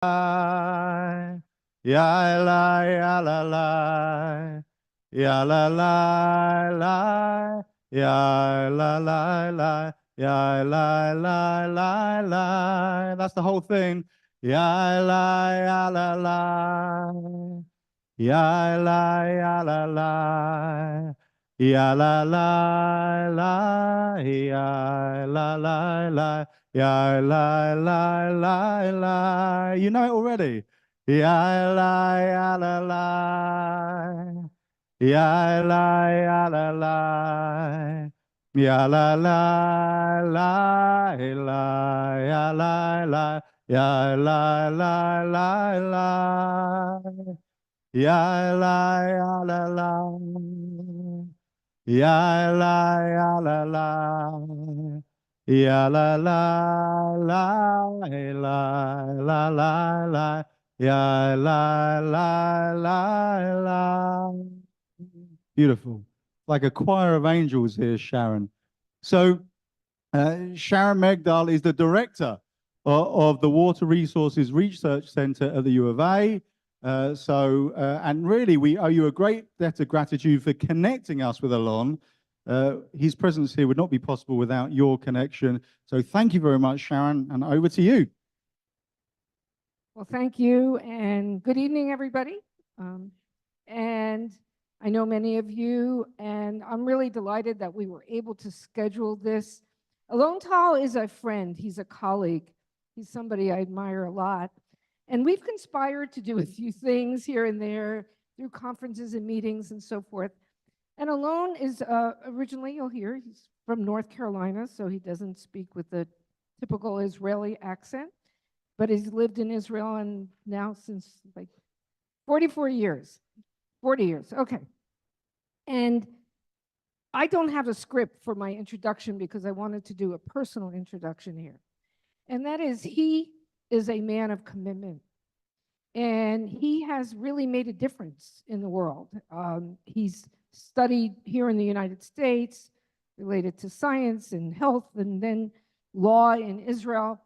ya la ya la la, ya la la la, ya la la la, ya la la la la. That's the whole thing. Ya la la, ya la la. Ya la la la, ya la la la, ya la la la la. You know it already. Ya la la la, ya la la, ya la la la, ya la la, ya la la la, ya la la. Ya la ya la la, ya la la la la, ya la la. Beautiful, like a choir of angels here, Sharon. So Sharon Megdal is the director of the Water Resources Research Centre at the U of A. And really, we owe you a great debt of gratitude for connecting us with Alon. His presence here would not be possible without your connection. So thank you very much, Sharon, and over to you. Well, thank you, and good evening, everybody. And I know many of you, and I'm really delighted that we were able to schedule this. Alon Tal is a friend. He's a colleague. He's somebody I admire a lot. And we've conspired to do a few things here and there through conferences and meetings and so forth. And Alon is originally, you'll hear, he's from North Carolina, so he doesn't speak with the typical Israeli accent, but he's lived in Israel and now since like 44 years, 40 years, okay. And I don't have a script for my introduction because I wanted to do a personal introduction here. And that is, he is a man of commitment. And he has really made a difference in the world. He's studied here in the United States, related to science and health, and then law in Israel,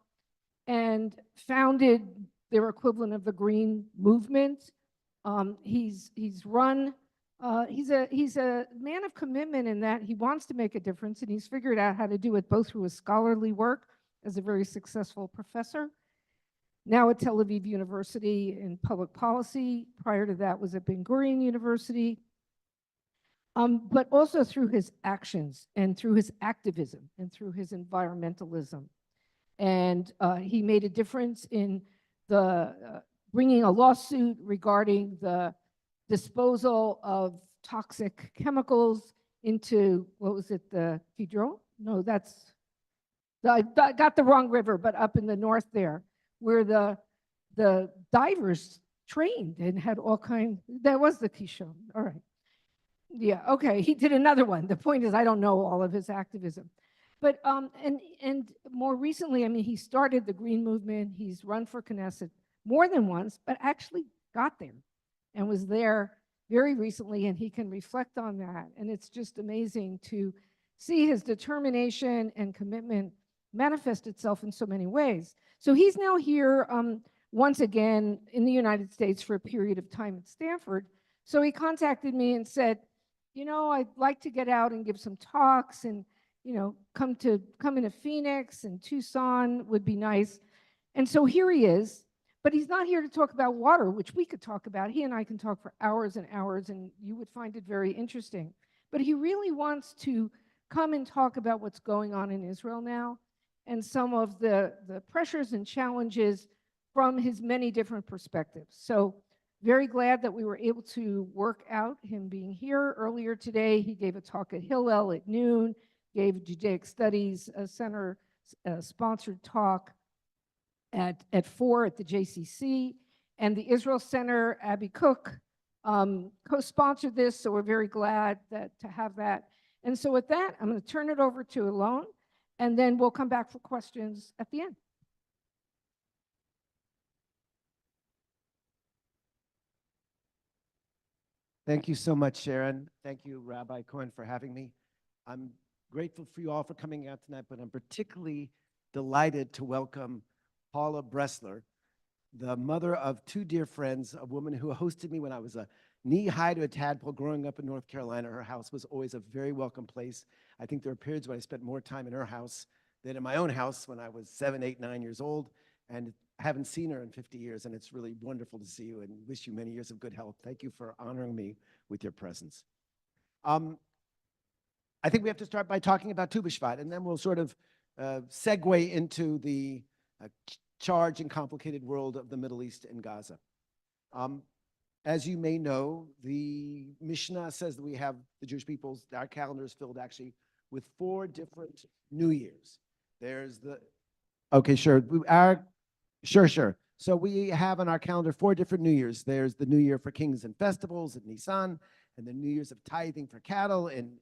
and founded their equivalent of the Green Movement. He's a man of commitment in that he wants to make a difference, and he's figured out how to do it both through his scholarly work as a very successful professor, now at Tel Aviv University in public policy. Prior to that was at Ben Gurion University, but also through his actions and through his activism and through his environmentalism. And he made a difference in the bringing a lawsuit regarding the disposal of toxic chemicals into, what was it, the Kidron? No, I got the wrong river, but up in the north there, where the divers trained and had all kinds, that was the Kishon, all right. Yeah, okay, he did another one. The point is, I don't know all of his activism. But, and more recently, I mean, he started the Green Movement. He's run for Knesset more than once, but actually got there and was there very recently, and he can reflect on that. And it's just amazing to see his determination and commitment manifest itself in so many ways. So he's now here once again in the United States for a period of time at Stanford. So he contacted me and said, you know, I'd like to get out and give some talks, and you know, come into Phoenix and Tucson would be nice. And so here he is, but he's not here to talk about water, which we could talk about. He and I can talk for hours and hours, and you would find it very interesting. But he really wants to come and talk about what's going on in Israel now and some of the pressures and challenges from his many different perspectives. So very glad that we were able to work out him being here. Earlier today, he gave a talk at Hillel at noon, gave Judaic Studies Center sponsored talk at 4 at the JCC, and the Israel Center, Abby Cook, co-sponsored this, so we're very glad to have that. And so with that, I'm going to turn it over to Alon, and then we'll come back for questions at the end. Thank you so much, Sharon. Thank you, Rabbi Cohen, for having me. I'm grateful for you all for coming out tonight, but I'm particularly delighted to welcome Paula Bressler, the mother of two dear friends, a woman who hosted me when I was a knee-high to a tadpole growing up in North Carolina. Her house was always a very welcome place. I think there were periods when I spent more time in her house than in my own house when I was 7, 8, 9 years old. And I haven't seen her in 50 years, and it's really wonderful to see you and wish you many years of good health. Thank you for honoring me with your presence. I think we have to start by talking about Tu B'Shvat, and then we'll sort of segue into the charged and complicated world of the Middle East and Gaza. As you may know, the Mishnah says that we have, the Jewish people's, our calendar is filled actually with 4 different New Years. There's the, okay, sure. Sure. So we have on our calendar 4 different New Years. There's the New Year for Kings and Festivals in Nisan, and the New Years of Tithing for Cattle in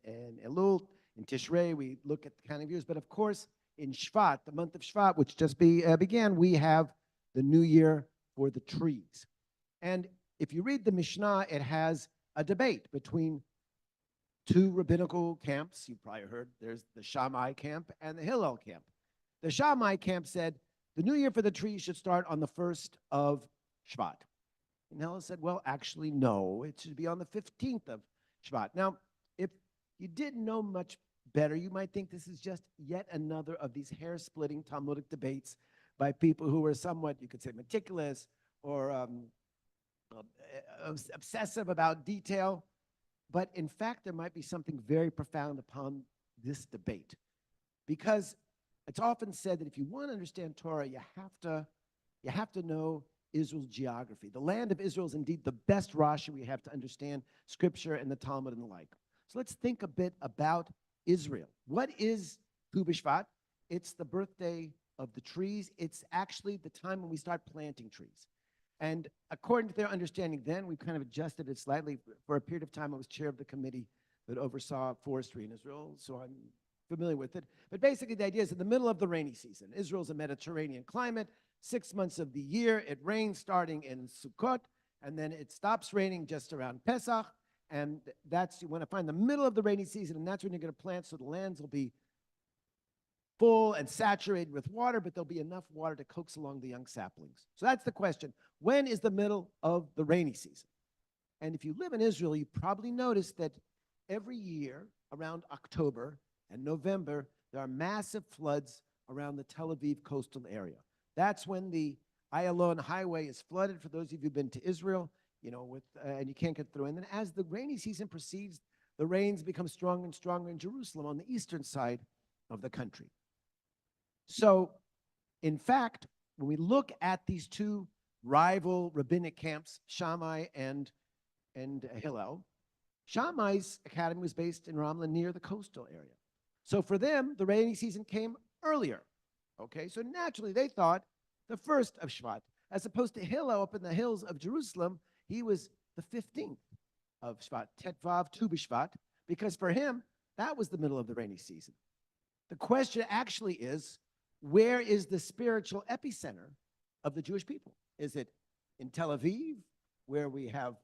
Elul. In Tishrei, we look at the counting of years. But of course, in Shvat, the month of Shvat, which just began, we have the New Year for the trees. And if you read the Mishnah, it has a debate between 2 rabbinical camps. You've probably heard there's the Shammai camp and the Hillel camp. The Shammai camp said the New Year for the trees should start on the 1st of Shvat. And Hillel said, well, actually, no, it should be on the 15th of Shvat. Now, if you didn't know much better, you might think this is just yet another of these hair-splitting Talmudic debates by people who are somewhat, you could say, meticulous or obsessive about detail. But in fact, there might be something very profound upon this debate. Because it's often said that if you want to understand Torah, you have to know Israel's geography. The land of Israel is indeed the best Rashi we have to understand Scripture and the Talmud and the like. So let's think a bit about Israel. What is Tu B'Shvat? It's the birthday of the trees. It's actually the time when we start planting trees. And according to their understanding then, we've kind of adjusted it slightly. For a period of time, I was chair of the committee that oversaw forestry in Israel, so I'm familiar with it. But basically, the idea is in the middle of the rainy season. Israel's a Mediterranean climate. 6 months of the year, it rains starting in Sukkot, and then it stops raining just around Pesach. And that's, you want to find the middle of the rainy season, and that's when you're going to plant, so the lands will be full and saturated with water, but there'll be enough water to coax along the young saplings. So that's the question. When is the middle of the rainy season? And if you live in Israel, you probably noticed that every year around October and November, there are massive floods around the Tel Aviv coastal area. That's when the Ayalon highway is flooded, for those of you who've been to Israel, you know, and you can't get through. And then as the rainy season proceeds, the rains become stronger and stronger in Jerusalem on the eastern side of the country. So, in fact, when we look at these 2 rival rabbinic camps, Shammai and Hillel, Shammai's academy was based in Ramla near the coastal area. So for them, the rainy season came earlier. Okay, so naturally they thought the 1st of Shvat, as opposed to Hillel up in the hills of Jerusalem, he was the 15th of Shvat, Tetvav Tu B'Shvat, because for him, that was the middle of the rainy season. The question actually is, where is the spiritual epicenter of the Jewish people? Is it in Tel Aviv, where we have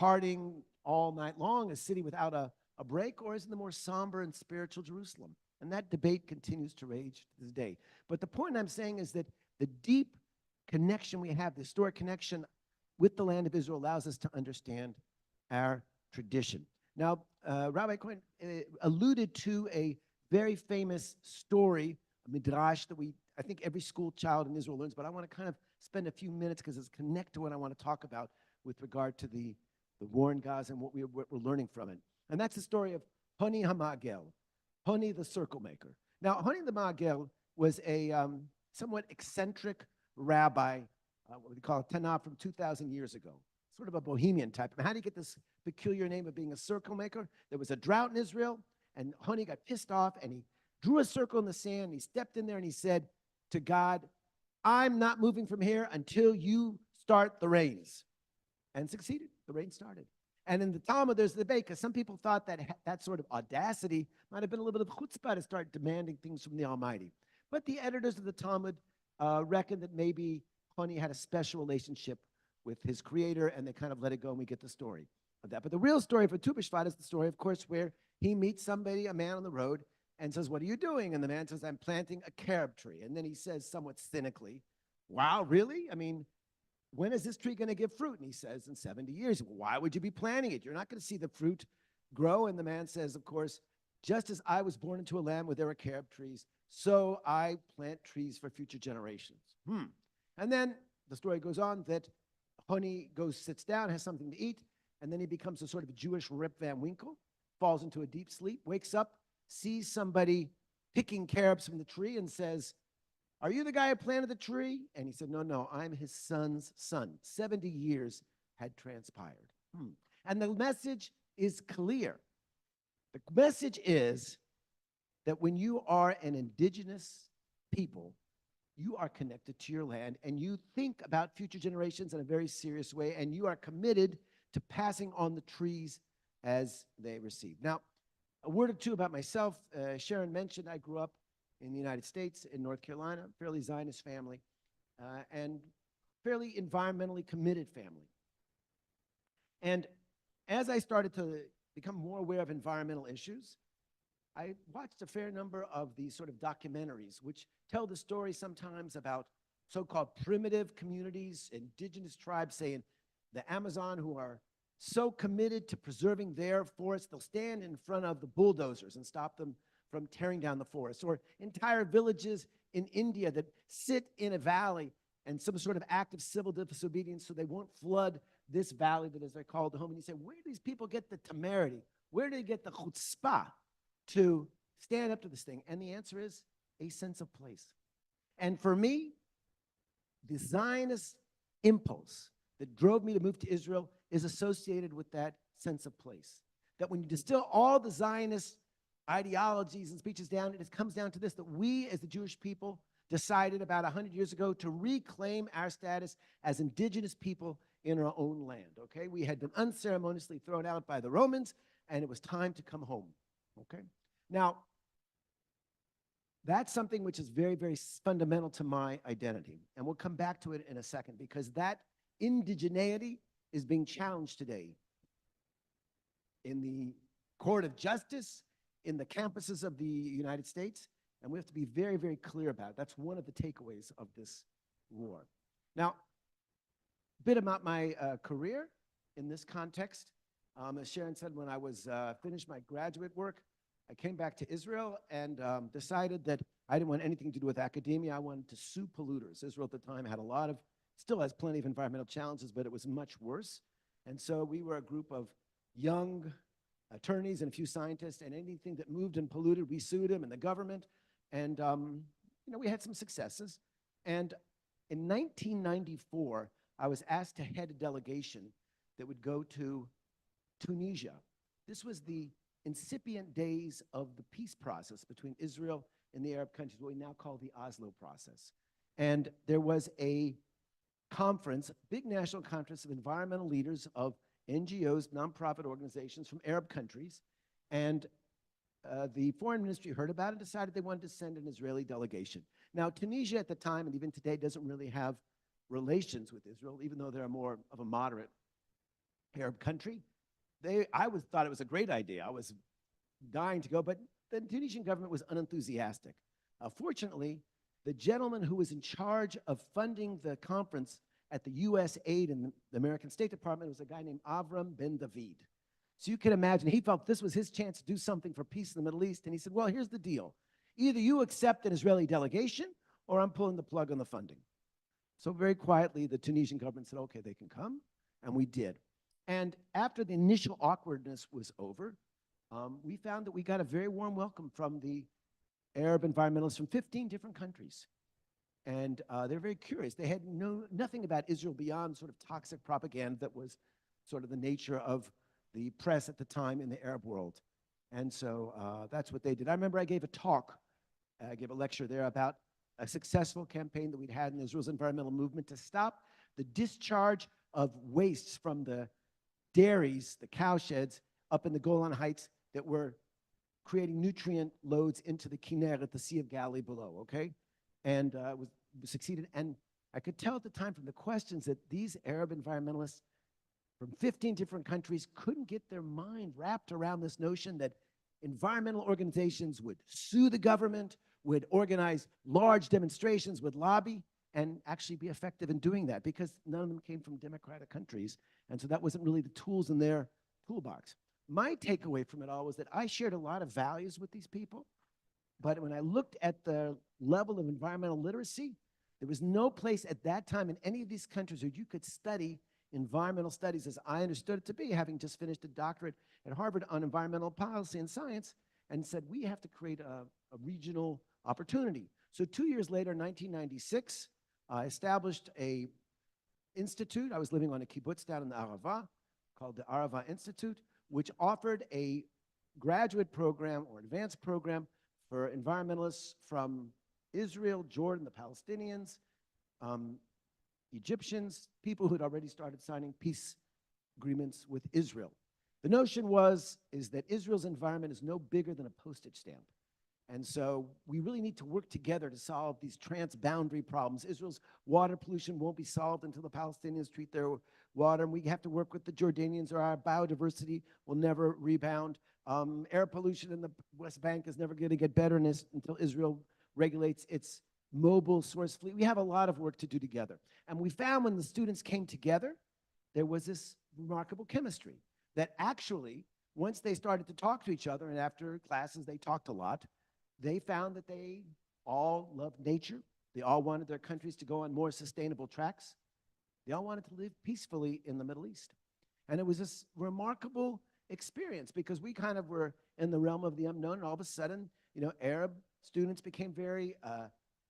partying all night long, a city without a break, or is it the more somber and spiritual Jerusalem? And that debate continues to rage to this day. But the point I'm saying is that the deep connection we have, the historic connection with the land of Israel, allows us to understand our tradition. Now, Rabbi Cohen alluded to a very famous story, a midrash that I think every school child in Israel learns, but I want to kind of spend a few minutes because it's connected to what I want to talk about with regard to the war in Gaza and what we're learning from it. And that's the story of Honi HaMa'agel, Honi the circle maker. Now, Honi the Ma'agel was a somewhat eccentric rabbi, what we call a Tanah, from 2,000 years ago, sort of a bohemian type. And how do you get this peculiar name of being a circle maker? There was a drought in Israel, and Honi got pissed off, and he drew a circle in the sand, and he stepped in there, and he said to God, I'm not moving from here until you start the rains. And succeeded. The rain started. And in the Talmud, there's a debate, because some people thought that that sort of audacity might have been a little bit of chutzpah to start demanding things from the Almighty. But the editors of the Talmud reckon that maybe Honi had a special relationship with his creator, and they kind of let it go, and we get the story of that. But the real story for Tu B'Shvat is the story, of course, where he meets somebody, a man on the road, and says, what are you doing? And the man says, I'm planting a carob tree. And then he says somewhat cynically, wow, really? I mean, when is this tree going to give fruit? And he says, in 70 years. Why would you be planting it? You're not going to see the fruit grow. And the man says, of course, just as I was born into a land where there were carob trees, so I plant trees for future generations. And then the story goes on that Honey sits down, has something to eat, and then he becomes a sort of Jewish Rip Van Winkle, falls into a deep sleep, wakes up, sees somebody picking carobs from the tree and says, "Are you the guy who planted the tree?" And he said, "No, I'm his son's son." 70 years had transpired. And the message is clear. The message is that when you are an indigenous people, you are connected to your land, and you think about future generations in a very serious way, and you are committed to passing on the trees as they receive. Now, a word or two about myself. Sharon mentioned I grew up in the United States, in North Carolina, fairly Zionist family, and fairly environmentally committed family. And as I started to become more aware of environmental issues, I watched a fair number of these sort of documentaries, which tell the story sometimes about so-called primitive communities, indigenous tribes, say in the Amazon, who are so committed to preserving their forests, they'll stand in front of the bulldozers and stop them from tearing down the forest. Or entire villages in India that sit in a valley and some sort of act of civil disobedience so they won't flood this valley that, as they're called, the home. And you say, where do these people get the temerity? Where do they get the chutzpah to stand up to this thing? And the answer is a sense of place. And for me, the Zionist impulse that drove me to move to Israel is associated with that sense of place. That when you distill all the Zionist ideologies and speeches down, it comes down to this, that we as the Jewish people decided about 100 years ago to reclaim our status as indigenous people in our own land, okay? We had been unceremoniously thrown out by the Romans, and it was time to come home, okay? Now, that's something which is very, very fundamental to my identity, and we'll come back to it in a second, because that indigeneity is being challenged today in the court of justice, in the campuses of the United States, and we have to be very, very clear about it. That's one of the takeaways of this war. Now, a bit about my career in this context. As Sharon said, when I was finished my graduate work, I came back to Israel and decided that I didn't want anything to do with academia. I wanted to sue polluters. Israel at the time had still has plenty of environmental challenges, but it was much worse. And so we were a group of young attorneys and a few scientists, and anything that moved and polluted, we sued them and the government. And we had some successes. And in 1994, I was asked to head a delegation that would go to Tunisia. This was the incipient days of the peace process between Israel and the Arab countries, what we now call the Oslo process. And there was a conference, big national conference of environmental leaders of NGOs, nonprofit organizations from Arab countries, and the foreign ministry heard about it and decided they wanted to send an Israeli delegation. Now, Tunisia at the time, and even today, doesn't really have relations with Israel, even though they're more of a moderate Arab country. I thought it was a great idea. I was dying to go, but the Tunisian government was unenthusiastic. Fortunately, the gentleman who was in charge of funding the conference at the U.S. aid in the American State Department was a guy named Avram Ben David. So you can imagine, he felt this was his chance to do something for peace in the Middle East, and he said, well, here's the deal. Either you accept an Israeli delegation, or I'm pulling the plug on the funding. So very quietly, the Tunisian government said, okay, they can come, and we did. And after the initial awkwardness was over, we found that we got a very warm welcome from the Arab environmentalists from 15 different countries. And they're very curious. They had nothing about Israel beyond sort of toxic propaganda that was sort of the nature of the press at the time in the Arab world. And so that's what they did. I remember I gave a talk, I gave a lecture there about a successful campaign that we'd had in Israel's environmental movement to stop the discharge of wastes from the dairies, the cow sheds, up in the Golan Heights that were creating nutrient loads into the Kinneret, the Sea of Galilee below, okay? And we succeeded. And I could tell at the time from the questions that these Arab environmentalists from 15 different countries couldn't get their mind wrapped around this notion that environmental organizations would sue the government, would organize large demonstrations, would lobby. and actually be effective in doing that, because none of them came from democratic countries. And so that wasn't really the tools in their toolbox. My takeaway from it all was that I shared a lot of values with these people, but when I looked at the level of environmental literacy, there was no place at that time in any of these countries where you could study environmental studies as I understood it to be, having just finished a doctorate at Harvard on environmental policy and science, and said, we have to create a regional opportunity. So 2 years later, 1996, I established a institute. I was living on a kibbutz down in the Arava called the Arava Institute, which offered a graduate program or advanced program for environmentalists from Israel, Jordan, the Palestinians, Egyptians, people who had already started signing peace agreements with Israel. The notion is that Israel's environment is no bigger than a postage stamp. And so we really need to work together to solve these transboundary problems. Israel's water pollution won't be solved until the Palestinians treat their water, and we have to work with the Jordanians, or our biodiversity will never rebound. Air pollution in the West Bank is never going to get better until Israel regulates its mobile source fleet. We have a lot of work to do together. And we found when the students came together, there was this remarkable chemistry that actually, once they started to talk to each other, and after classes they talked a lot, they found that they all loved nature. They all wanted their countries to go on more sustainable tracks. They all wanted to live peacefully in the Middle East. And it was this remarkable experience, because we kind of were in the realm of the unknown, and all of a sudden, Arab students became very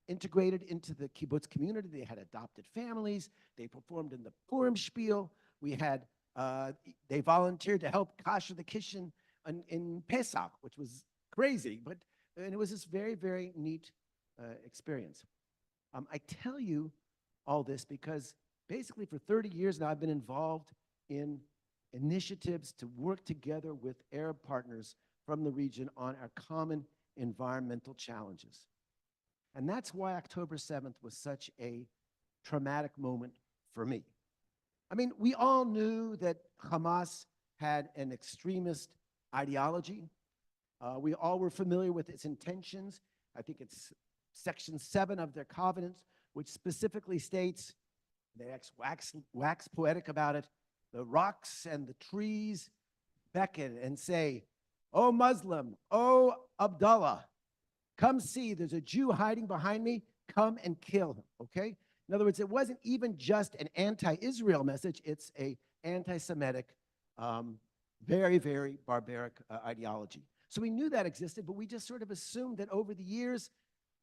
integrated into the kibbutz community. They had adopted families. They performed in the Purim spiel. They volunteered to help kasher the kitchen in Pesach, which was crazy, and it was this very, very neat experience. I tell you all this because basically for 30 years now I've been involved in initiatives to work together with Arab partners from the region on our common environmental challenges. And that's why October 7th was such a traumatic moment for me. I mean, we all knew that Hamas had an extremist ideology. We all were familiar with its intentions. I think it's Section 7 of their covenants, which specifically states, they wax poetic about it, the rocks and the trees beckon and say, "Oh Muslim, oh Abdullah, come see, there's a Jew hiding behind me, come and kill him," okay? In other words, it wasn't even just an anti-Israel message, it's an anti-Semitic, very, very barbaric ideology. So we knew that existed, but we just sort of assumed that over the years,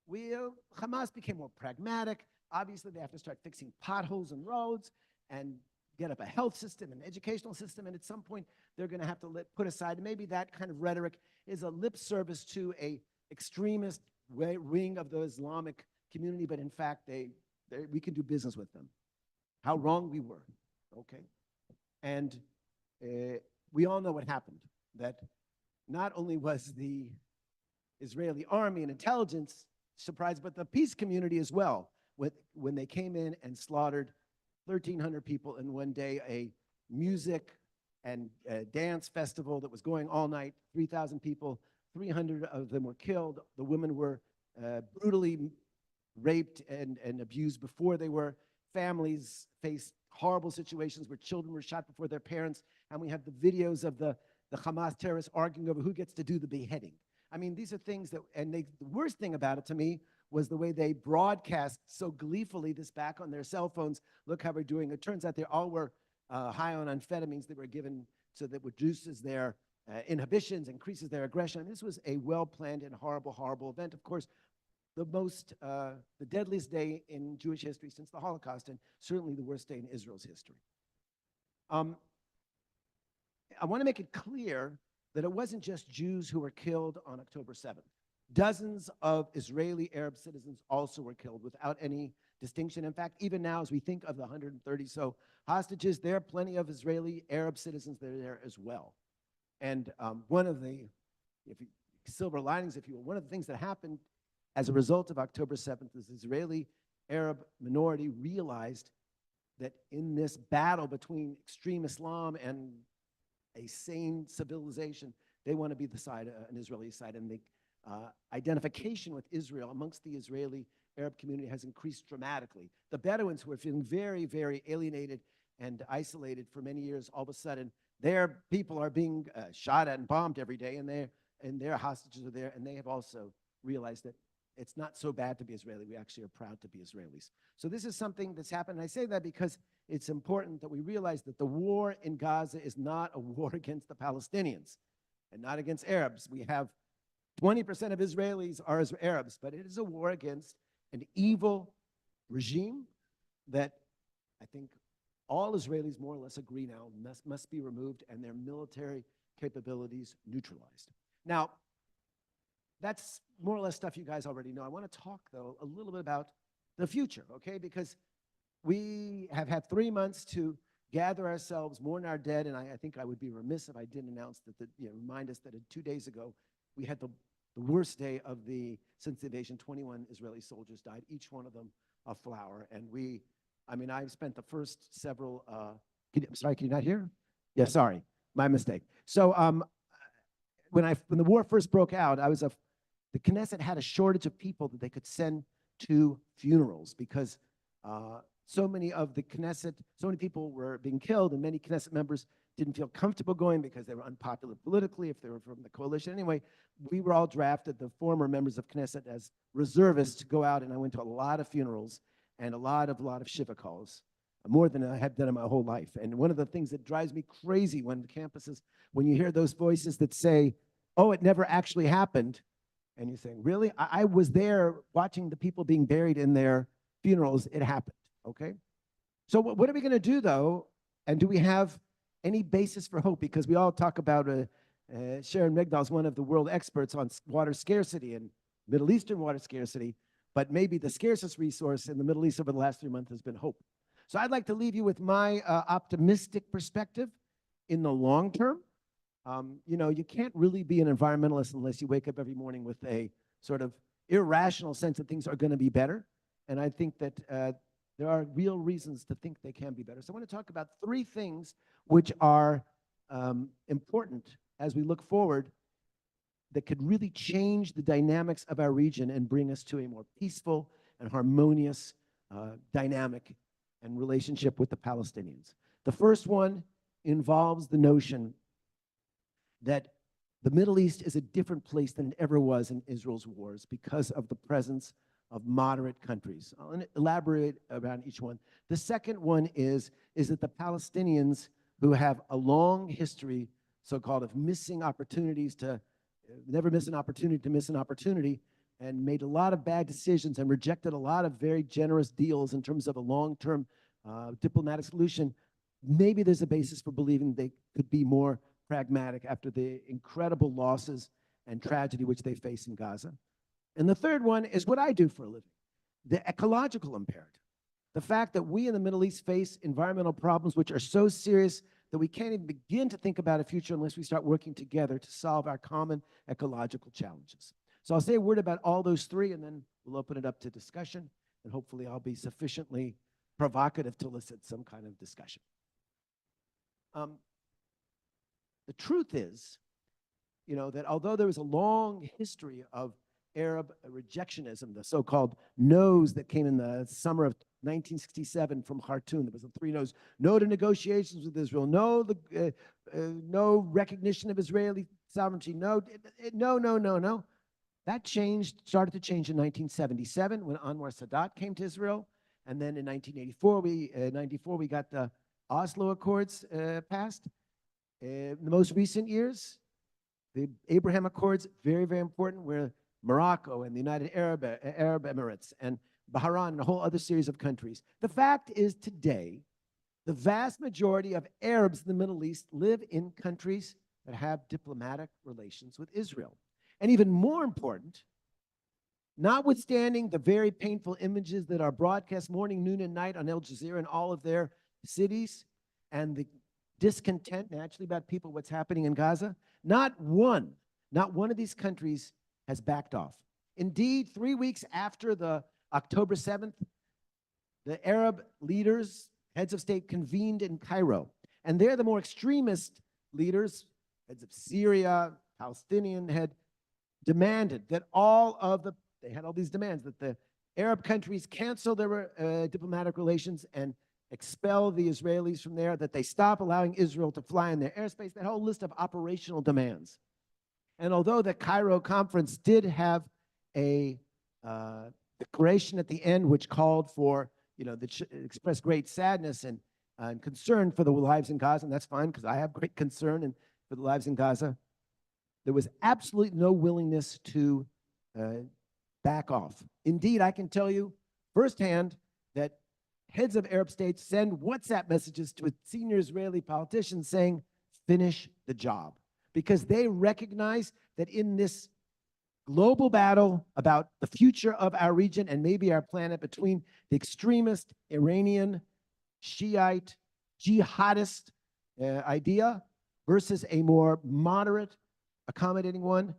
Hamas became more pragmatic. Obviously, they have to start fixing potholes and roads and get up a health system and educational system, and at some point, they're going to have to put aside, and maybe that kind of rhetoric is a lip service to a extremist wing of the Islamic community, but in fact, we can do business with them. How wrong we were, okay? And we all know what happened, that not only was the Israeli army and intelligence surprised, but the peace community as well, when they came in and slaughtered 1,300 people in one day, a music and dance festival that was going all night, 3,000 people, 300 of them were killed. The women were brutally raped and abused before they were. Families faced horrible situations where children were shot before their parents, and we have the videos of the Hamas terrorists arguing over who gets to do the beheading. I mean, these are things that, and the worst thing about it to me was the way they broadcast so gleefully this back on their cell phones. Look how we're doing. It turns out they all were high on amphetamines that were given so that reduces their inhibitions, increases their aggression. This was a well-planned and horrible, horrible event. Of course, the deadliest day in Jewish history since the Holocaust, and certainly the worst day in Israel's history. I want to make it clear that it wasn't just Jews who were killed on October 7th. Dozens of Israeli Arab citizens also were killed without any distinction. In fact, even now, as we think of the 130 so hostages, there are plenty of Israeli Arab citizens that are there as well. And one of the silver linings, if you will, one of the things that happened as a result of October 7th is the Israeli Arab minority realized that in this battle between extreme Islam and a sane civilization, they want to be an Israeli side, and the identification with Israel amongst the Israeli Arab community has increased dramatically. The Bedouins, who are feeling very, very alienated and isolated for many years, all of a sudden, their people are being shot at and bombed every day, and their hostages are there, and they have also realized that it's not so bad to be Israeli. We actually are proud to be Israelis. So this is something that's happened. And I say that because it's important that we realize that the war in Gaza is not a war against the Palestinians and not against Arabs. We have 20% of Israelis are Arabs, but it is a war against an evil regime that I think all Israelis more or less agree now must be removed and their military capabilities neutralized. Now, that's more or less stuff you guys already know. I want to talk, though, a little bit about the future, okay? Because we have had 3 months to gather ourselves, mourn our dead, and I think I would be remiss if I didn't announce that, remind us that 2 days ago, we had the worst day since the invasion. 21 Israeli soldiers died, each one of them a flower. And I've spent the first several, sorry, can you not hear? Yeah, sorry, my mistake. So when the war first broke out, the Knesset had a shortage of people that they could send to funerals because so many people were being killed, and many Knesset members didn't feel comfortable going because they were unpopular politically if they were from the coalition. Anyway, we were all drafted, the former members of Knesset, as reservists to go out, and I went to a lot of funerals and a lot of shiva calls, more than I have done in my whole life. And one of the things that drives me crazy when you hear those voices that say, oh, it never actually happened, and you think, really? I was there watching the people being buried in their funerals. It happened, okay? So what are we going to do, though? And do we have any basis for hope? Because we all talk about Sharon Megdal is one of the world experts on water scarcity and Middle Eastern water scarcity, but maybe the scarcest resource in the Middle East over the last 3 months has been hope. So I'd like to leave you with my optimistic perspective in the long term. You can't really be an environmentalist unless you wake up every morning with a sort of irrational sense that things are going to be better. And I think that there are real reasons to think they can be better. So I want to talk about 3 things which are important as we look forward that could really change the dynamics of our region and bring us to a more peaceful and harmonious dynamic and relationship with the Palestinians. The first one involves the notion that the Middle East is a different place than it ever was in Israel's wars because of the presence of moderate countries. I'll elaborate around each one. The second one is that the Palestinians, who have a long history, so-called, of missing opportunities never miss an opportunity to miss an opportunity, and made a lot of bad decisions and rejected a lot of very generous deals in terms of a long-term diplomatic solution. Maybe there's a basis for believing they could be more pragmatic after the incredible losses and tragedy which they face in Gaza. And the third one is what I do for a living, the ecological imperative. The fact that we in the Middle East face environmental problems which are so serious that we can't even begin to think about a future unless we start working together to solve our common ecological challenges. So I'll say a word about all those 3, and then we'll open it up to discussion, and hopefully I'll be sufficiently provocative to elicit some kind of discussion. The truth is, that although there was a long history of Arab rejectionism, the so-called no's that came in the summer of 1967 from Khartoum. There was the 3 no's: no to negotiations with Israel, no recognition of Israeli sovereignty, no. That started to change in 1977 when Anwar Sadat came to Israel, and then in 1994 we got the Oslo Accords passed. In the most recent years, the Abraham Accords, very, very important, where Morocco and the United Arab Emirates and Bahrain and a whole other series of countries. The fact is, today, the vast majority of Arabs in the Middle East live in countries that have diplomatic relations with Israel. And even more important, notwithstanding the very painful images that are broadcast morning, noon, and night on Al Jazeera and all of their cities, and the discontent naturally about people, what's happening in Gaza, not one of these countries has backed off. Indeed, 3 weeks after the October 7th, the Arab leaders, heads of state, convened in Cairo. And there the more extremist leaders, heads of Syria, Palestinian, had demanded that they had all these demands, that the Arab countries cancel their diplomatic relations and expel the Israelis from there, that they stop allowing Israel to fly in their airspace, that whole list of operational demands. And although the Cairo conference did have a declaration at the end which called for, that expressed great sadness and concern for the lives in Gaza, and that's fine because I have great concern for the lives in Gaza, there was absolutely no willingness to back off. Indeed, I can tell you firsthand that heads of Arab states send WhatsApp messages to senior Israeli politicians saying, finish the job, because they recognize that in this global battle about the future of our region and maybe our planet, between the extremist Iranian Shiite jihadist idea versus a more moderate, accommodating one,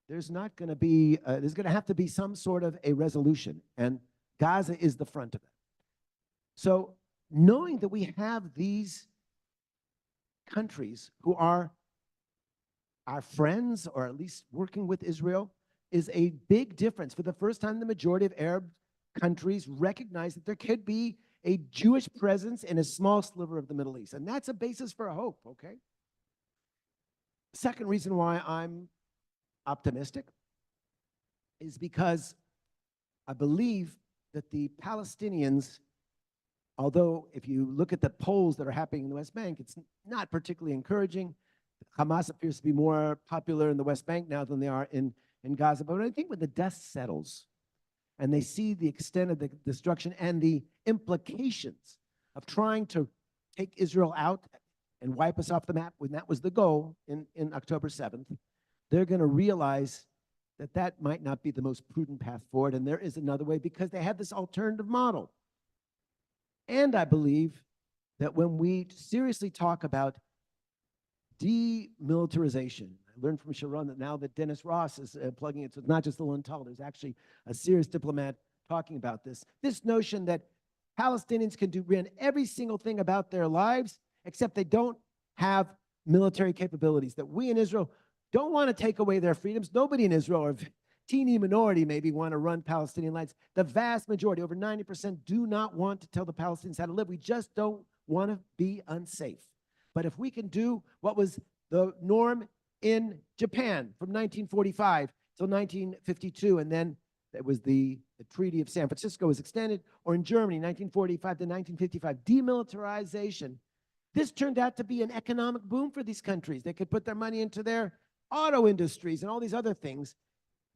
there's not going to be, there's going to have to be some sort of a resolution, and Gaza is the front of it. So knowing that we have these countries who are our friends, or at least working with Israel, is a big difference. For the first time, the majority of Arab countries recognize that there could be a Jewish presence in a small sliver of the Middle East, and that's a basis for hope, okay? Second reason why I'm optimistic is because I believe that the Palestinians, although if you look at the polls that are happening in the West Bank, it's not particularly encouraging. Hamas appears to be more popular in the West Bank now than they are in Gaza. But I think when the dust settles and they see the extent of the destruction and the implications of trying to take Israel out and wipe us off the map, when that was the goal in October 7th, they're going to realize that that might not be the most prudent path forward, and there is another way, because they have this alternative model. And I believe that when we seriously talk about demilitarization, I learned from Sharon that now that Dennis Ross is plugging it, so it's not just Alon Tal, there's actually a serious diplomat talking about this. This notion that Palestinians can do every single thing about their lives, except they don't have military capabilities, that we in Israel don't want to take away their freedoms. Nobody in Israel, or a teeny minority maybe, want to run Palestinian lives. The vast majority, over 90%, do not want to tell the Palestinians how to live. We just don't want to be unsafe. But if we can do what was the norm in Japan from 1945 till 1952, and then it was the Treaty of San Francisco was extended, or in Germany, 1945 to 1955, demilitarization, this turned out to be an economic boom for these countries. They could put their money into their auto industries and all these other things.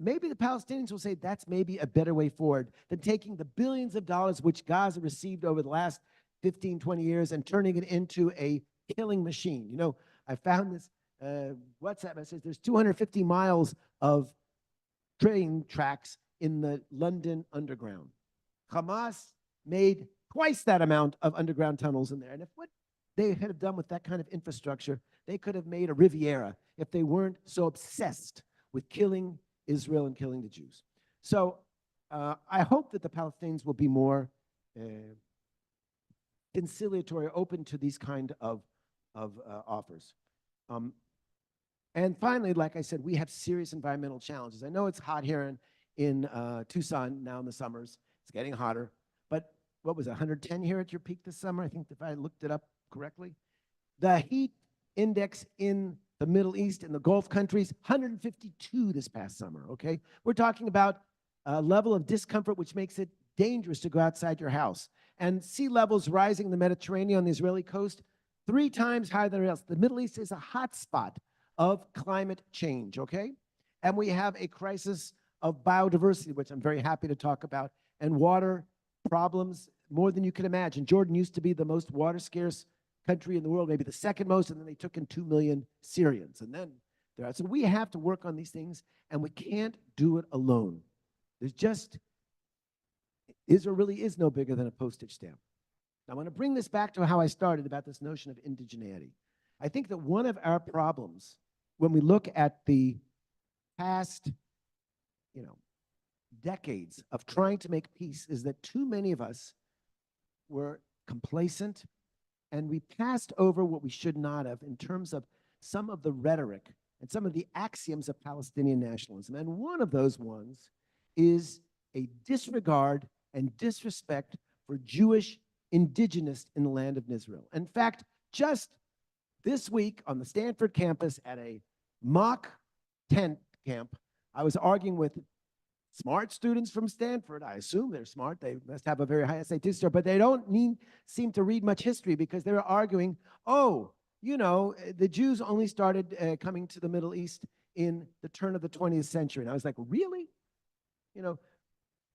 Maybe the Palestinians will say that's maybe a better way forward than taking the billions of dollars which Gaza received over the last 15, 20 years and turning it into a killing machine. You know, I found this WhatsApp message. There's 250 miles of train tracks in the London Underground. Hamas made twice that amount of underground tunnels in there. And if what they had done with that kind of infrastructure, they could have made a Riviera if they weren't so obsessed with killing Israel and killing the Jews. So I hope that the Palestinians will be more conciliatory, open to these kind of offers. And finally, like I said, we have serious environmental challenges. I know it's hot here in Tucson now in the summers. It's getting hotter. But what was it, 110 here at your peak this summer? I think if I looked it up correctly. The heat index in the Middle East and the Gulf countries, 152 this past summer, okay? We're talking about a level of discomfort which makes it dangerous to go outside your house. And sea levels rising in the Mediterranean on the Israeli coast, 3 times higher than else. The Middle East is a hot spot of climate change, okay? And we have a crisis of biodiversity, which I'm very happy to talk about, and water problems more than you can imagine. Jordan used to be the most water scarce country in the world, maybe the second most, and then they took in 2 million Syrians. And then there are, so we have to work on these things, and we can't do it alone. There's just, Israel really is no bigger than a postage stamp. I want to bring this back to how I started about this notion of indigeneity. I think that one of our problems when we look at the past, decades of trying to make peace is that too many of us were complacent, and we passed over what we should not have in terms of some of the rhetoric and some of the axioms of Palestinian nationalism. And one of those ones is a disregard and disrespect for Jewish indigenous in the land of Israel. In fact, just this week on the Stanford campus at a mock tent camp, I was arguing with smart students from Stanford. I assume they're smart. They must have a very high SAT score, but they don't seem to read much history because they were arguing, oh, you know, the Jews only started coming to the Middle East in the turn of the 20th century. And I was like, really? You know,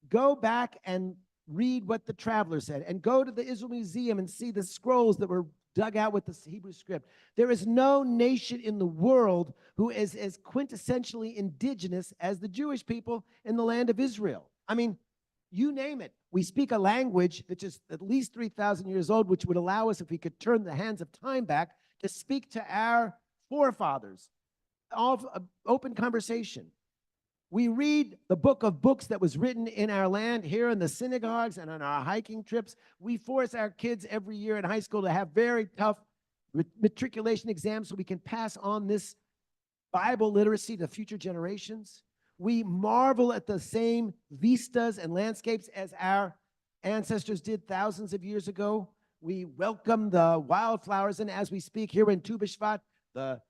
go back and read what the traveler said and go to the Israel Museum and see the scrolls that were dug out with the Hebrew script. There is no nation in the world who is as quintessentially indigenous as the Jewish people in the land of Israel. I mean, you name it. We speak a language that's just at least 3,000 years old, which would allow us, if we could turn the hands of time back, to speak to our forefathers. All open conversation. We read the book of books that was written in our land here in the synagogues and on our hiking trips. We force our kids every year in high school to have very tough matriculation exams so we can pass on this Bible literacy to future generations. We marvel at the same vistas and landscapes as our ancestors did thousands of years ago. We welcome the wildflowers, and as we speak here in Tu B'Shvat, the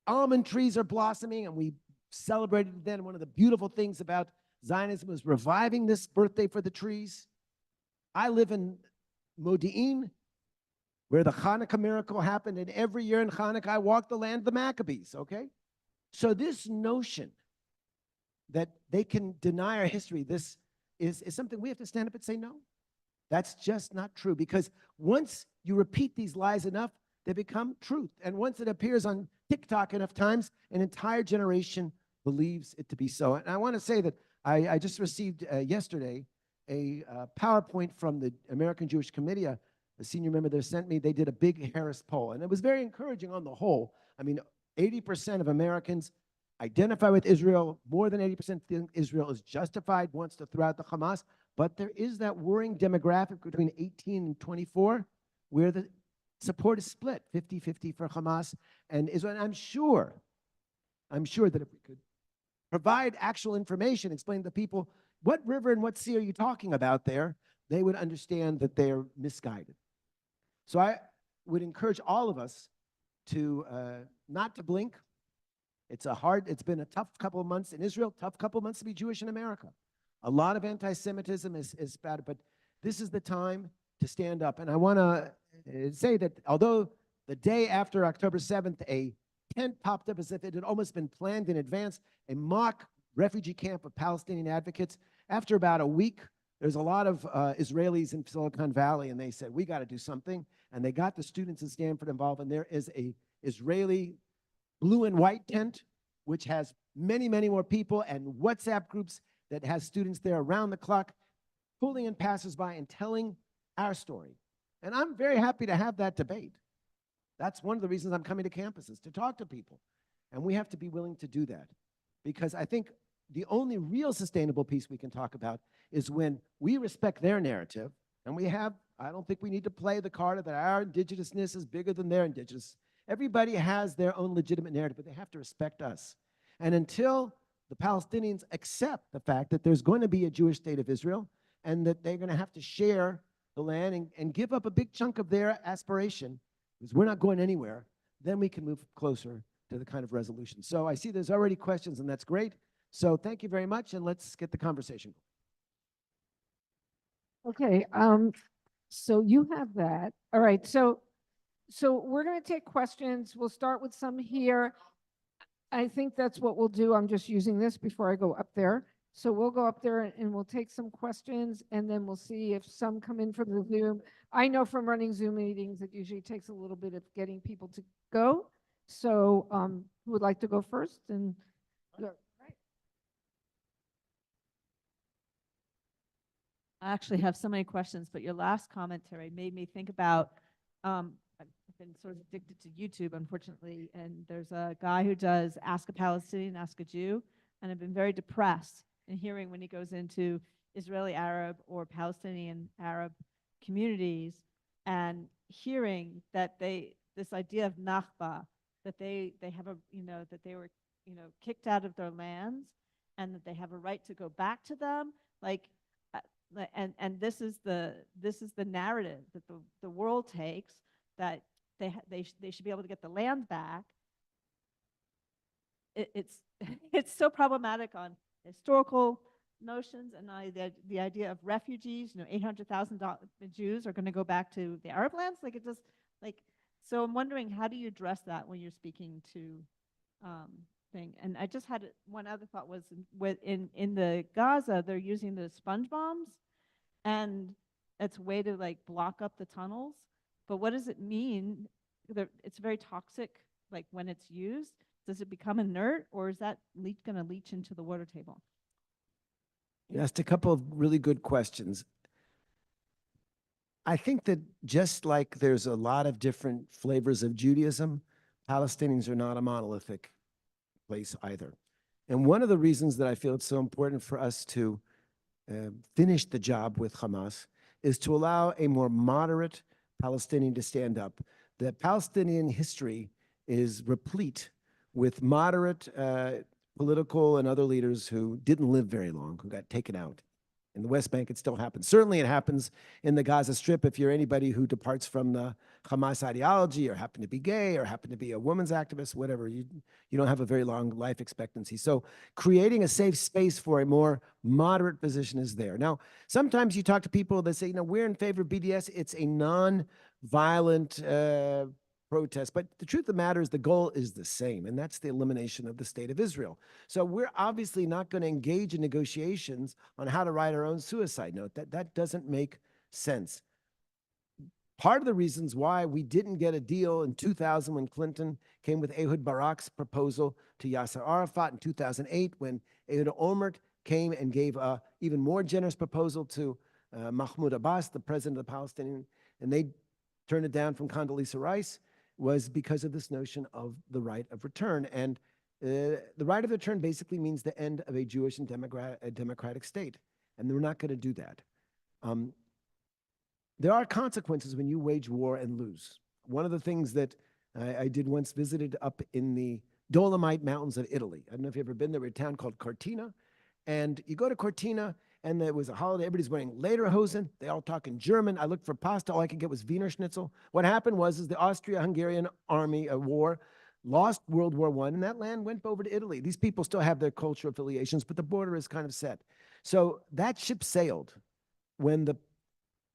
almond trees are blossoming, and we celebrated then. One of the beautiful things about Zionism was reviving this birthday for the trees. I live in Modi'in, where the Hanukkah miracle happened, and every year in Hanukkah, I walk the land of the Maccabees, okay? So this notion that they can deny our history, this is something we have to stand up and say, no, that's just not true. Because once you repeat these lies enough, they become truth. And once it appears on TikTok enough times, an entire generation believes it to be so. And I want to say that I just received yesterday a PowerPoint from the American Jewish Committee. A senior member there sent me. They did a big Harris poll, and it was very encouraging on the whole. I mean, 80% of Americans identify with Israel. More than 80% think Israel is justified, wants to throw out the Hamas. But there is that worrying demographic between 18 and 24 where the support is split, 50-50 for Hamas and Israel. And I'm sure that if we could provide actual information, explain to people what river and what sea are you talking about there, they would understand that they're misguided. So I would encourage all of us to not to blink. It's been a tough couple of months in Israel, tough couple of months to be Jewish in America. A lot of anti-Semitism is bad, but this is the time to stand up. And I want to say that although the day after October 7th, a tent popped up as if it had almost been planned in advance, a mock refugee camp of Palestinian advocates. After about a week, there's a lot of Israelis in Silicon Valley, and they said, we got to do something. And they got the students at Stanford involved, and there is a Israeli blue and white tent, which has many, many more people, and WhatsApp groups that has students there around the clock, pulling in passersby and telling our story. And I'm very happy to have that debate. That's one of the reasons I'm coming to campuses, to talk to people. And we have to be willing to do that. Because I think the only real sustainable peace we can talk about is when we respect their narrative, and I don't think we need to play the card that our indigenousness is bigger than their indigenous. Everybody has their own legitimate narrative, but they have to respect us. And until the Palestinians accept the fact that there's going to be a Jewish state of Israel and that they're going to have to share the land and give up a big chunk of their aspiration, because we're not going anywhere, then we can move closer to the kind of resolution. So I see there's already questions, and that's great. So thank you very much, and let's get the conversation going. Okay, so you have that. All right, so we're going to take questions. We'll start with some here. I think that's what we'll do. I'm just using this before I go up there. So we'll go up there and we'll take some questions, and then we'll see if some come in from the Zoom. I know from running Zoom meetings, it usually takes a little bit of getting people to go. So who would like to go first? And I actually have so many questions, but your last commentary made me think about, I've been sort of addicted to YouTube, unfortunately, and there's a guy who does Ask a Palestinian, Ask a Jew, and I've been very depressed in hearing when he goes into Israeli Arab or Palestinian Arab communities and hearing that this idea of Nakba, that they have that they were, kicked out of their lands and that they have a right to go back to them. Like, And this is the narrative that the world takes, that they should be able to get the land back. It's it's so problematic on historical notions, and the idea of refugees. 800,000 Jews are going to go back to the Arab lands. Like, it just, like, so I'm wondering, how do you address that when you're speaking to thing? And I just had one other thought, was in the Gaza, they're using the sponge bombs, and it's a way to like block up the tunnels. But what does it mean? It's very toxic. Like, when it's used, does it become inert, or is that going to leach into the water table? You asked a couple of really good questions. I think that just like there's a lot of different flavors of Judaism, Palestinians are not a monolithic place either. And one of the reasons that I feel it's so important for us to finish the job with Hamas is to allow a more moderate Palestinian to stand up. The Palestinian history is replete with moderate political and other leaders who didn't live very long, who got taken out. In the West Bank, it still happens. Certainly it happens in the Gaza Strip if you're anybody who departs from the Hamas ideology, or happen to be gay, or happen to be a women's activist, whatever. You don't have a very long life expectancy. So creating a safe space for a more moderate position is there. Now, sometimes you talk to people that say, we're in favor of BDS. It's a non-violent protest. But the truth of the matter is the goal is the same, and that's the elimination of the state of Israel. So we're obviously not going to engage in negotiations on how to write our own suicide note. That doesn't make sense. Part of the reasons why we didn't get a deal in 2000 when Clinton came with Ehud Barak's proposal to Yasser Arafat, in 2008 when Ehud Olmert came and gave a even more generous proposal to Mahmoud Abbas, the president of the Palestinian, and they turned it down from Condoleezza Rice, was because of this notion of the right of return. And the right of return basically means the end of a Jewish and democratic state. And we're not going to do that. There are consequences when you wage war and lose. One of the things that I did once, visited up in the Dolomite Mountains of Italy. I don't know if you've ever been there. A town called Cortina. And you go to Cortina, and there was a holiday. Everybody's wearing lederhosen. They all talk in German. I looked for pasta. All I could get was Wiener Schnitzel. What happened was the Austria-Hungarian army war lost World War I, and that land went over to Italy. These people still have their cultural affiliations, but the border is kind of set. So that ship sailed when the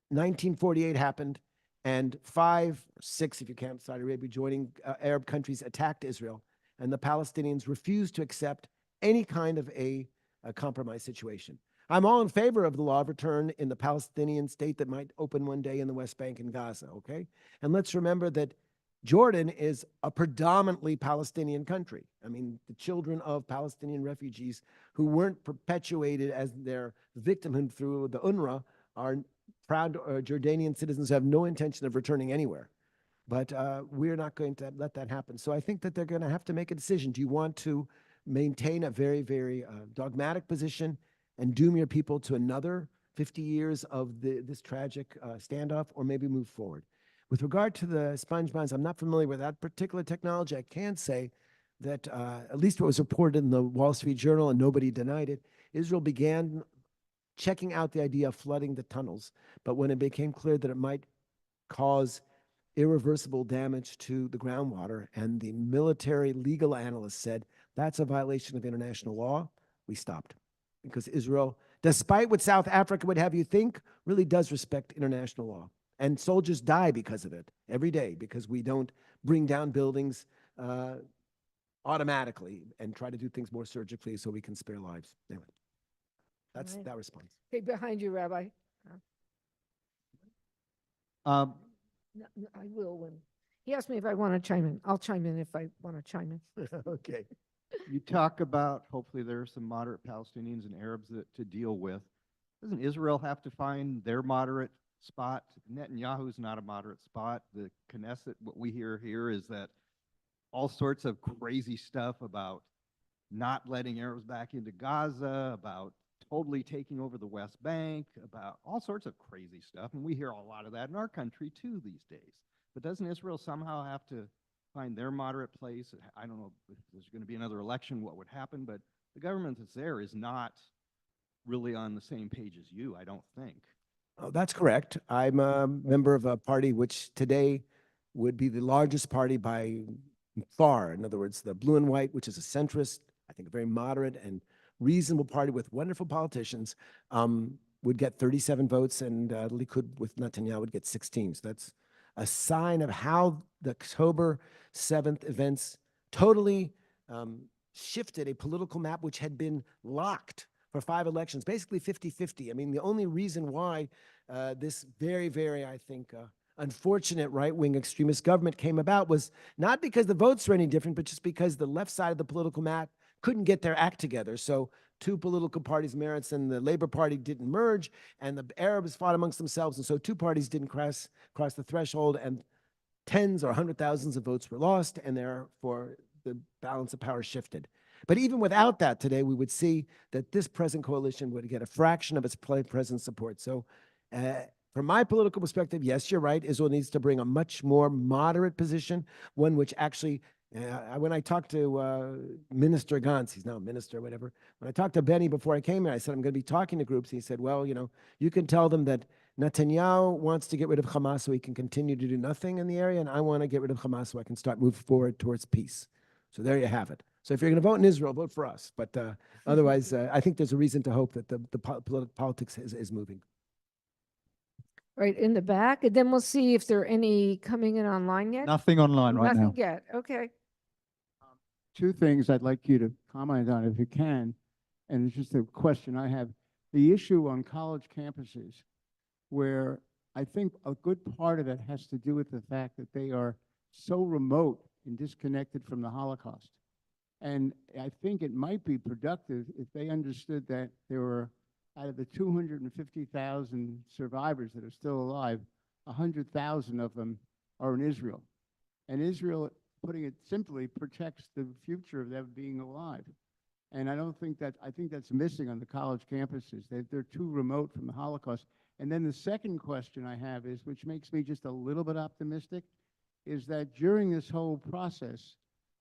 1948 happened, and 5 or 6, if you count Saudi Arabia, joining Arab countries attacked Israel, and the Palestinians refused to accept any kind of a compromise situation. I'm all in favor of the law of return in the Palestinian state that might open one day in the West Bank and Gaza, okay? And let's remember that Jordan is a predominantly Palestinian country. I mean, the children of Palestinian refugees who weren't perpetuated as their victimhood through the UNRWA are proud Jordanian citizens who have no intention of returning anywhere. But we're not going to let that happen. So I think that they're going to have to make a decision. Do you want to maintain a very, very dogmatic position and doom your people to another 50 years of this tragic standoff, or maybe move forward? With regard to the sponge bombs, I'm not familiar with that particular technology. I can say that at least what was reported in the Wall Street Journal, and nobody denied it, Israel began checking out the idea of flooding the tunnels. But when it became clear that it might cause irreversible damage to the groundwater, and the military legal analysts said that's a violation of international law, we stopped. Because Israel, despite what South Africa would have you think, really does respect international law. And soldiers die because of it every day, because we don't bring down buildings automatically and try to do things more surgically so we can spare lives. Anyway, that's Right. that response. Okay, behind you, Rabbi. Um, No, I will when, he asked me if I want to chime in. I'll chime in if I want to chime in. Okay. You talk about hopefully there are some moderate Palestinians and Arabs to deal with. Doesn't Israel have to find their moderate spot? Netanyahu's not a moderate spot. The Knesset, what we hear here is that all sorts of crazy stuff about not letting Arabs back into Gaza, about totally taking over the West Bank, about all sorts of crazy stuff. And we hear a lot of that in our country too these days. But doesn't Israel somehow have to find their moderate place? I don't know if there's going to be another election, what would happen, but the government that's there is not really on the same page as you, I don't think. Oh, that's correct. I'm a member of a party which today would be the largest party by far. In other words, the Blue and White, which is a centrist, I think a very moderate and reasonable party with wonderful politicians, would get 37 votes, and Likud with Netanyahu would get 16. So that's a sign of how the October 7th events totally shifted a political map which had been locked for 5 elections, basically 50-50. I mean, the only reason why this very, very, I think, unfortunate right-wing extremist government came about was not because the votes were any different, but just because the left side of the political map couldn't get their act together. So 2 political parties, Meretz and the Labor Party, didn't merge, and the Arabs fought amongst themselves, and so 2 parties didn't cross the threshold, and tens or 100,000s of votes were lost, and therefore the balance of power shifted. But even without that, today we would see that this present coalition would get a fraction of its present support. So from my political perspective, yes, you're right. Israel needs to bring a much more moderate position, one which actually, when I talked to Minister Gantz, he's now a minister or whatever, when I talked to Benny before I came here, I said, I'm going to be talking to groups. He said, well, you know, you can tell them that Netanyahu wants to get rid of Hamas so he can continue to do nothing in the area, and I want to get rid of Hamas so I can start moving forward towards peace. So there you have it. So if you're going to vote in Israel, vote for us. But otherwise, I think there's a reason to hope that the politics is moving. Right in the back, and then we'll see if there are any coming in online yet. Nothing online right now. Nothing yet, okay. 2 things I'd like you to comment on if you can, and it's just a question I have. The issue on college campuses, where I think a good part of it has to do with the fact that they are so remote and disconnected from the Holocaust. And I think it might be productive if they understood that there were, out of the 250,000 survivors that are still alive, 100,000 of them are in Israel. And Israel, putting it simply, protects the future of them being alive. And I think that's missing on the college campuses. They're too remote from the Holocaust. And then the second question I have is, which makes me just a little bit optimistic, is that during this whole process,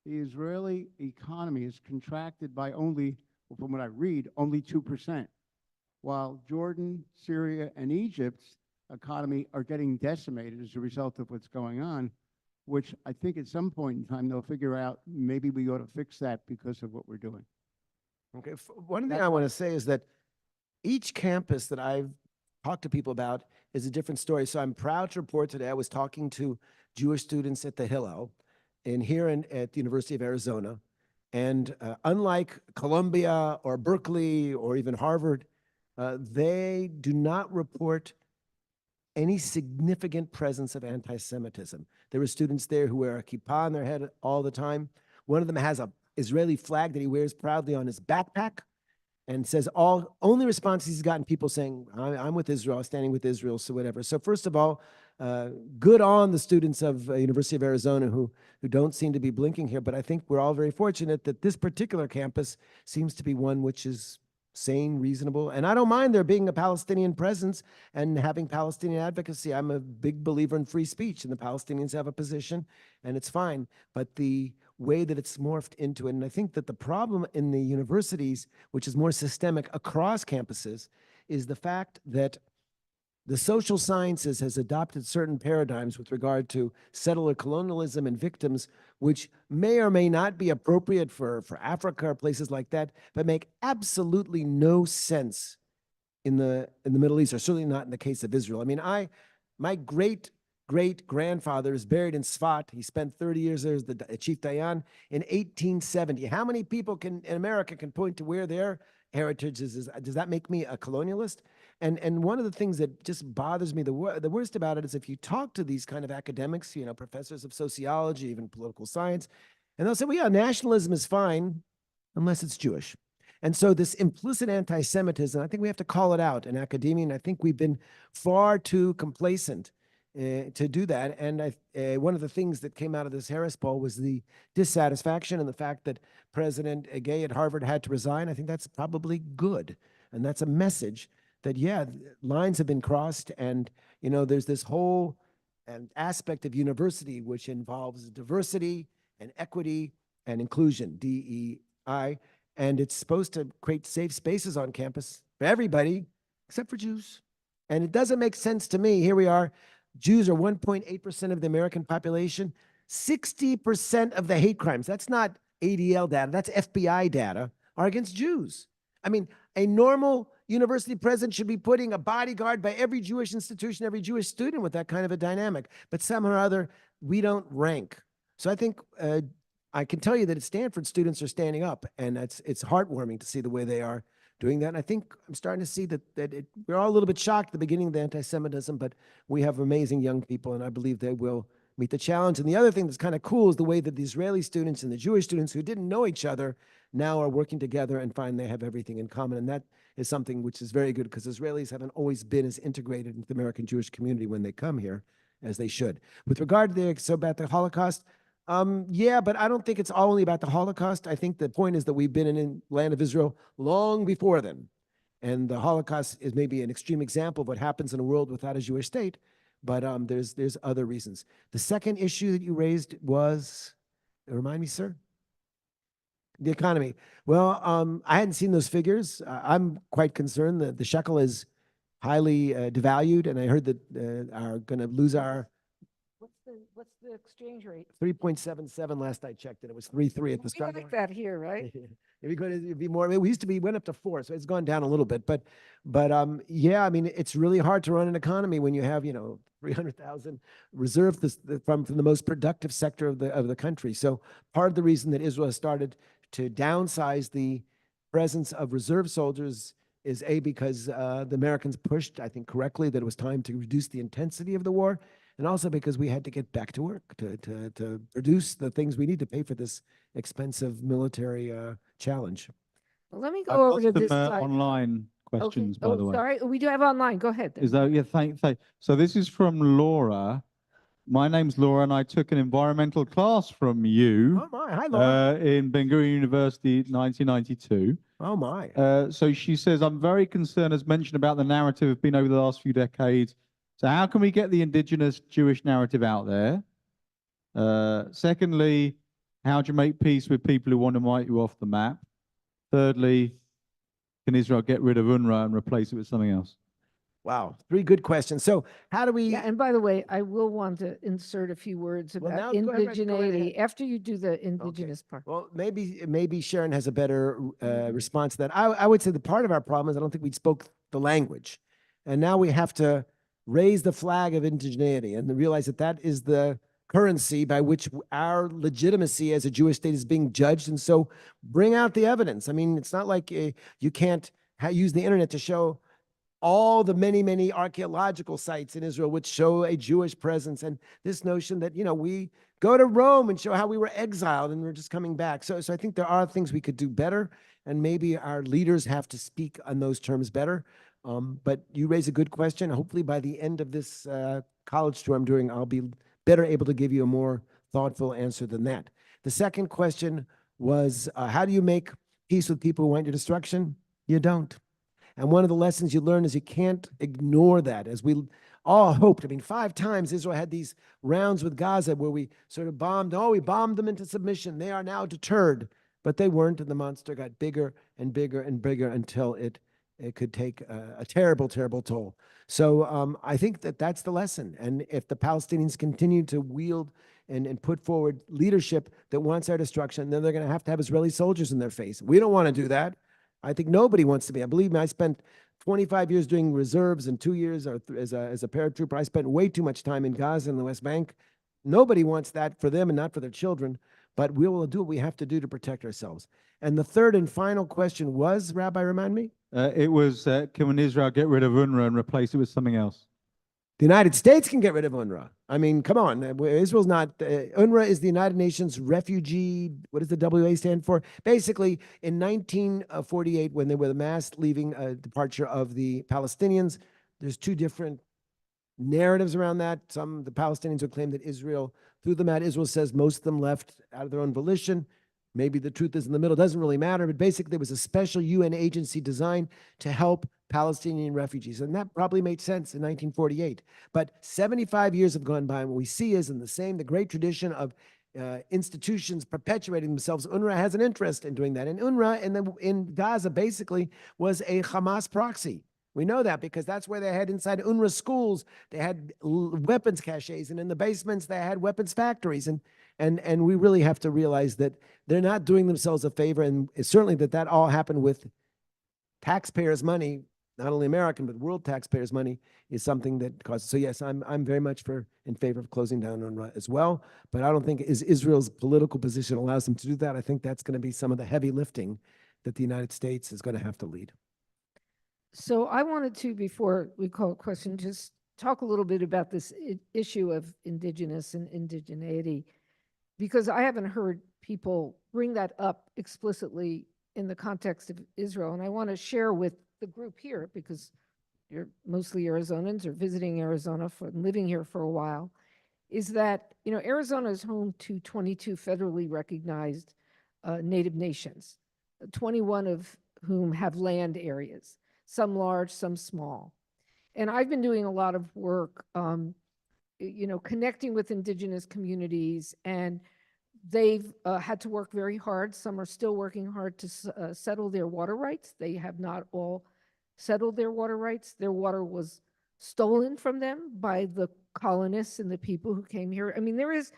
the Israeli economy is contracted by only, well, from what I read, only 2%, while Jordan, Syria, and Egypt's economy are getting decimated as a result of what's going on, which I think at some point in time they'll figure out maybe we ought to fix that because of what we're doing. Okay, one thing I want to say is that each campus that I've talked to people about is a different story. So I'm proud to report today I was talking to Jewish students at the Hillel and here at the University of Arizona. And unlike Columbia or Berkeley or even Harvard, they do not report any significant presence of anti-Semitism. There were students there who wear a kippah on their head all the time. One of them has an Israeli flag that he wears proudly on his backpack and says only responses he's gotten people saying, I'm with Israel, standing with Israel, so whatever. So first of all, good on the students of University of Arizona who don't seem to be blinking here, but I think we're all very fortunate that this particular campus seems to be one which is sane, reasonable, and I don't mind there being a Palestinian presence and having Palestinian advocacy. I'm a big believer in free speech, and the Palestinians have a position, and it's fine. But the way that it's morphed into it, and I think that the problem in the universities, which is more systemic across campuses, is the fact that the social sciences has adopted certain paradigms with regard to settler colonialism and victims, which may or may not be appropriate for Africa or places like that, but make absolutely no sense in the Middle East, or certainly not in the case of Israel. I mean, my great-great-grandfather is buried in Sfat. He spent 30 years there as the chief dayan in 1870. How many people in America can point to where their heritage is? Does that make me a colonialist? And one of the things that just bothers me the worst about it is if you talk to these kind of academics, you know, professors of sociology, even political science, and they'll say, well, yeah, nationalism is fine unless it's Jewish. And so this implicit anti-Semitism, I think we have to call it out in academia, and I think we've been far too complacent to do that. And one of the things that came out of this Harris poll was the dissatisfaction and the fact that President Gay at Harvard had to resign. I think that's probably good. And that's a message that, yeah, lines have been crossed. And, you know, there's this whole aspect of university which involves diversity and equity and inclusion, DEI. And it's supposed to create safe spaces on campus. for everybody except for Jews. And it doesn't make sense to me. Here we are. Jews are 1.8% of the American population. 60% of the hate crimes, that's not ADL data, that's FBI data, are against Jews. I mean, a normal university president should be putting a bodyguard by every Jewish institution, every Jewish student with that kind of a dynamic. But somehow or other, we don't rank. So I think I can tell you that at Stanford, students are standing up, and it's heartwarming to see the way they are doing that. And I think I'm starting to see that we're all a little bit shocked at the beginning of the anti-Semitism, but we have amazing young people, and I believe they will meet the challenge. And the other thing that's kind of cool is the way that the Israeli students and the Jewish students who didn't know each other now are working together and find they have everything in common. And that is something which is very good, because Israelis haven't always been as integrated into the American Jewish community when they come here as they should. With regard to about the Holocaust, yeah, but I don't think it's only about the Holocaust. I think the point is that we've been in the land of Israel long before then. And the Holocaust is maybe an extreme example of what happens in a world without a Jewish state. But there's other reasons. The second issue that you raised was, remind me, sir? The economy. Well, I hadn't seen those figures. I'm quite concerned that the shekel is highly devalued, and I heard that are going to lose our What's the exchange rate? 3.77 last I checked, and it was 3.3 at the We start. like that here, right? It'd be more. We used to be went up to 4, so it's gone down a little bit. But yeah, I mean, it's really hard to run an economy when you have 300,000 reserved from the most productive sector of the country. So part of the reason that Israel started to downsize the presence of reserve soldiers is because the Americans pushed, I think correctly, that it was time to reduce the intensity of the war. And also because we had to get back to work to produce the things we need to pay for this expensive military challenge. Well, let me I've go over to got this some side. online Okay. questions, by Oh, the way. sorry, we do have online. Go ahead. Is that, yeah, thank. So this is from Laura. My name's Laura, and I took an environmental class from you Oh my, hi Laura. in Ben Gurion University, 1992. Oh my. So she says, I'm very concerned, as mentioned, about the narrative have been over the last few decades. So how can we get the indigenous Jewish narrative out there? Secondly, how do you make peace with people who want to wipe you off the map? Thirdly, can Israel get rid of UNRWA and replace it with something else? Wow, 3 good questions. So how do we? Yeah, and by the way, I will want to insert a few words Well, about now go ahead, go right indigeneity ahead. after you do the indigenous part. Well, maybe Sharon has a better response to that. I would say the part of our problem is I don't think we spoke the language, and now we have to raise the flag of indigeneity and realize that that is the currency by which our legitimacy as a Jewish state is being judged. And so bring out the evidence. I mean, it's not like you can't use the internet to show all the many archaeological sites in Israel which show a Jewish presence, and this notion that we go to Rome and show how we were exiled and we're just coming back. So I think there are things we could do better, and maybe our leaders have to speak on those terms better. But you raise a good question. Hopefully by the end of this college tour I'm doing, I'll be better able to give you a more thoughtful answer than that. The second question was, how do you make peace with people who want your destruction? You don't. And one of the lessons you learn is you can't ignore that. As we all hoped, I mean, 5 times Israel had these rounds with Gaza where we sort of we bombed them into submission. They are now deterred, but they weren't, and the monster got bigger and bigger and bigger until it could take a terrible toll. So I think that that's the lesson. And if the Palestinians continue to wield and put forward leadership that wants our destruction, then they're going to have Israeli soldiers in their face. We don't want to do that. I think nobody wants to be. Believe me, I spent 25 years doing reserves and 2 years as a paratrooper. I spent way too much time in Gaza and the West Bank. Nobody wants that for them and not for their children, but we will do what we have to do to protect ourselves. And the third and final question was, Rabbi, remind me? It was, can Israel get rid of UNRWA and replace it with something else? The United States can get rid of UNRWA. I mean, come on. Israel's not. UNRWA is the United Nations Refugee. What does the WA stand for? Basically, in 1948, when there were the mass leaving departure of the Palestinians, there's 2 different narratives around that. The Palestinians would claim that Israel threw them out. Israel says most of them left out of their own volition. Maybe the truth is in the middle. It doesn't really matter. But basically, there was a special UN agency designed to help Palestinian refugees. And that probably made sense in 1948. But 75 years have gone by, and what we see is the great tradition of institutions perpetuating themselves. UNRWA has an interest in doing that. And UNRWA in Gaza basically was a Hamas proxy. We know that because that's where they had inside UNRWA schools, they had weapons caches, and in the basements they had weapons factories. And we really have to realize that they're not doing themselves a favor, and certainly that all happened with taxpayers' money, not only American but world taxpayers' money, is something that causes. So yes, I'm very much in favor of closing down UNRWA as well. But I don't think Israel's political position allows them to do that. I think that's going to be some of the heavy lifting that the United States is going to have to lead. So I wanted to, before we call a question, just talk a little bit about this issue of indigenous and indigeneity, because I haven't heard people bring that up explicitly in the context of Israel. And I want to share with the group here, because you're mostly Arizonans or visiting Arizona and living here for a while, is that, Arizona is home to 22 federally recognized Native nations, 21 of whom have land areas, some large, some small. And I've been doing a lot of work, connecting with indigenous communities, and they've had to work very hard. Some are still working hard to settle their water rights. They have not all settled their water rights. Their water was stolen from them by the colonists and the people who came here. I mean, there is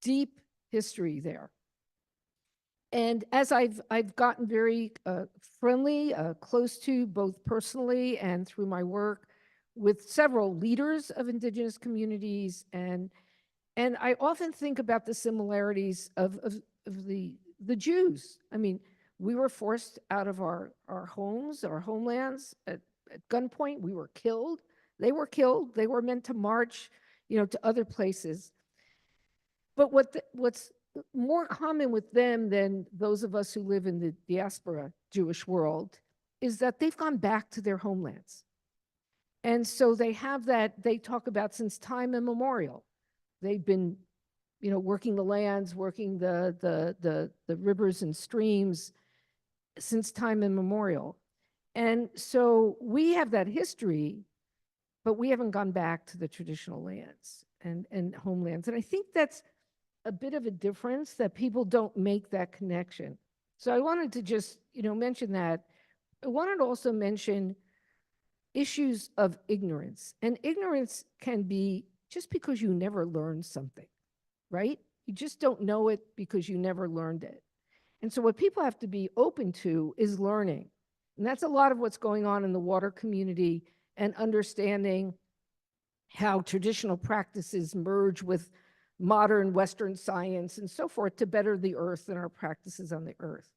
deep history there. And as I've gotten very friendly, close to, both personally and through my work with several leaders of indigenous communities, and I often think about the similarities of the Jews. I mean, we were forced out of our homes, our homelands at gunpoint. We were killed. They were killed. They were meant to march, to other places. But what's more common with them than those of us who live in the diaspora Jewish world is that they've gone back to their homelands. And so they have that, they talk about since time immemorial. They've been, working the lands, working the rivers and streams since time immemorial. And so we have that history, but we haven't gone back to the traditional lands and homelands. And I think that's a bit of a difference, that people don't make that connection. So I wanted to just, mention that. I wanted to also mention issues of ignorance. And ignorance can be just because you never learned something, right? You just don't know it because you never learned it. And so what people have to be open to is learning. And that's a lot of what's going on in the water community, and understanding how traditional practices merge with modern Western science and so forth to better the earth and our practices on the earth.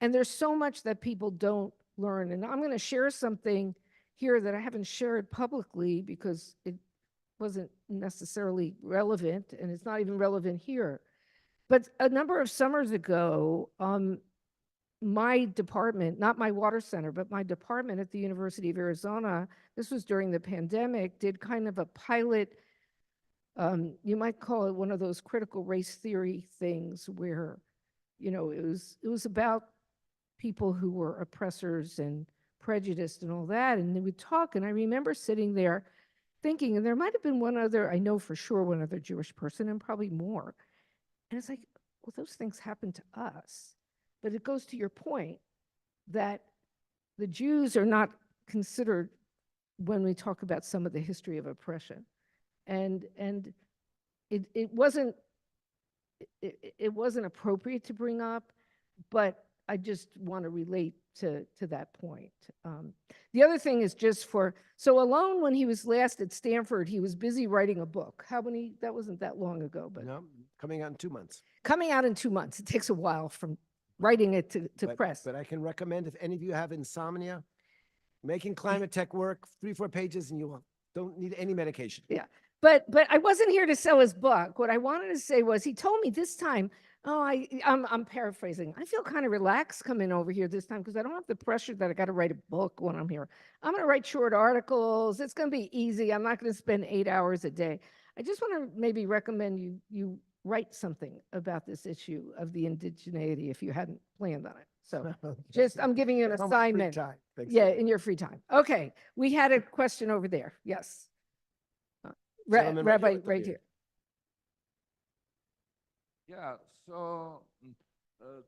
And there's so much that people don't learn. And I'm going to share something here that I haven't shared publicly because it wasn't necessarily relevant, and it's not even relevant here. But a number of summers ago, my department, not my water center, but my department at the University of Arizona, this was during the pandemic, did kind of a pilot, you might call it one of those critical race theory things where, it was about people who were oppressors and prejudiced and all that. And they would talk, and I remember sitting there thinking, and there might have been one other, I know for sure one other Jewish person, and probably more. And it's like, well, those things happen to us. But it goes to your point that the Jews are not considered when we talk about some of the history of oppression. And it wasn't appropriate to bring up, but I just want to relate to that point. The other thing is so Alon, when he was last at Stanford, he was busy writing a book. That wasn't that long ago, but. No, coming out in 2 months. Coming out in 2 months. It takes a while from writing it to press. But I can recommend, if any of you have insomnia, making climate tech work, 3-4 pages, and you don't need any medication. Yeah. But I wasn't here to sell his book. What I wanted to say was, he told me this time, I'm paraphrasing, I feel kind of relaxed coming over here this time because I don't have the pressure that I got to write a book when I'm here. I'm going to write short articles. It's going to be easy. I'm not going to spend 8 hours a day. I just want to maybe recommend you write something about this issue of the indigeneity if you hadn't planned on it. So I'm giving you an assignment. Yeah, in your free time. Okay, we had a question over there. Yes. Gentleman Rabbi, with the right beard. here. Yeah, so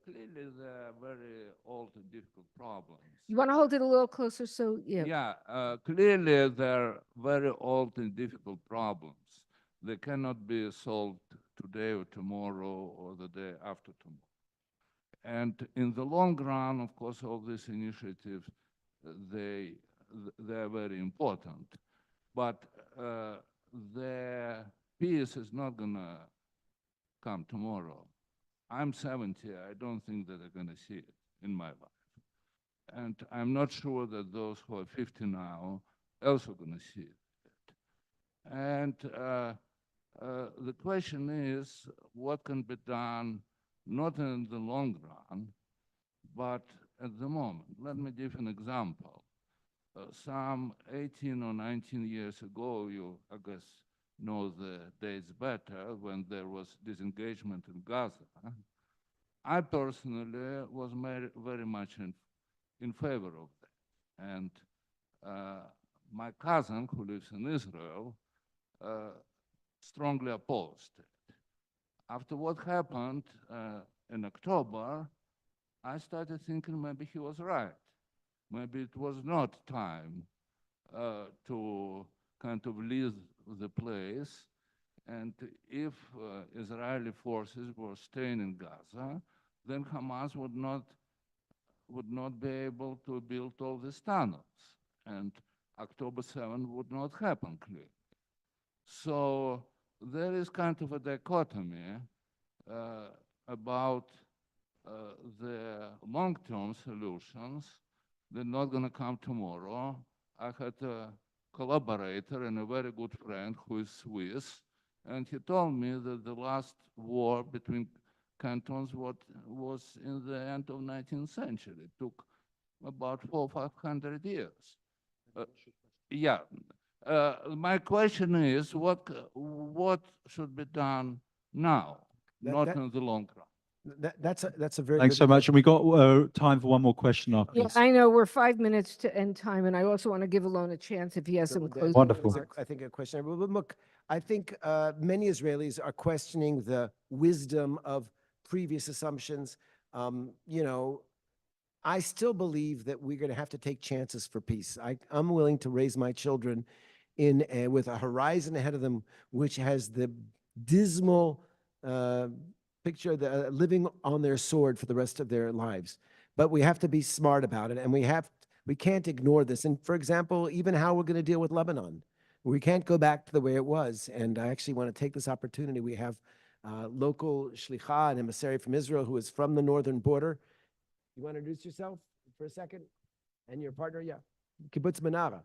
clearly there are very old and difficult problems. You want to hold it a little closer so, yeah. Yeah, clearly there are very old and difficult problems. They cannot be solved today or tomorrow or the day after tomorrow. And in the long run, of course, all these initiatives, they are very important. But the peace is not going to come tomorrow. I'm 70. I don't think that I'm going to see it in my life. And I'm not sure that those who are 50 now also going to see it. And the question is, what can be done, not in the long run, but at the moment? Let me give an example. Some 18 or 19 years ago, you, I guess, know the dates better, when there was disengagement in Gaza, I personally was very much in favor of that. And my cousin, who lives in Israel, strongly opposed it. After what happened in October, I started thinking maybe he was right. Maybe it was not time to kind of leave the place. And if Israeli forces were staying in Gaza, then Hamas would not be able to build all these tunnels. And October 7 would not happen, clearly. So there is kind of a dichotomy about the long-term solutions. They're not going to come tomorrow. I had a collaborator and a very good friend who is Swiss, and he told me that the last war between cantons was in the end of 19th century. It took about 400 or 500 years. Yeah. My question is, what should be done now, not in the long run? That's a very Thanks good so much. And we got time for one more question after Yeah, this. I know we're 5 minutes to end time, and I also want to give Alon a chance if he has some So closing Wonderful. remarks. I think a question. But look, I think many Israelis are questioning the wisdom of previous assumptions. You know, I still believe that we're going to have to take chances for peace. I'm willing to raise my children with a horizon ahead of them, which has the dismal picture of living on their sword for the rest of their lives. But we have to be smart about it, and we can't ignore this. And for example, even how we're going to deal with Lebanon. We can't go back to the way it was. And I actually want to take this opportunity. We have local shlicha, an emissary from Israel, who is from the northern border. You want to introduce yourself for a second? And your partner? Yeah. Kibbutz Menara.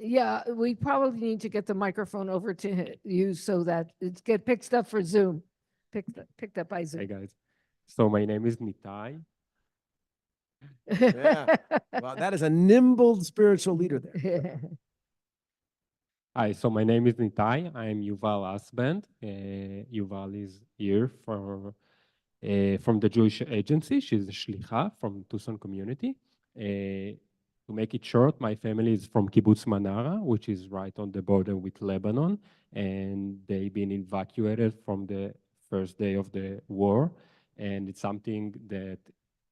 Yeah, we probably need to get the microphone over to you so that it get picked up for Zoom, picked up by Hey Zoom. guys, so my name is Nitai. Yeah. Well, that is a nimble spiritual leader there. Hi, so my name is Nitai. I am Yuval husband. Yuval is here from the Jewish agency. She's a shlicha from Tucson community. To make it short, my family is from Kibbutz Manara, which is right on the border with Lebanon, and they've been evacuated from the first day of the war. And it's something that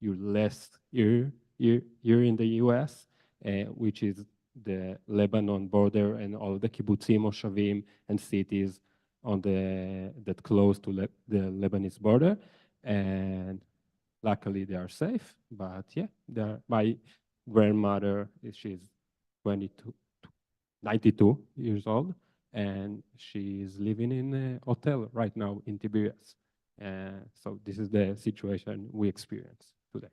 you last year in the US, which is the Lebanon border and all the kibbutzim, moshavim, and cities that close to the Lebanese border. And luckily they are safe, but yeah, my grandmother, she's 92 years old, and she's living in a hotel right now in Tiberias. So this is the situation we experience today.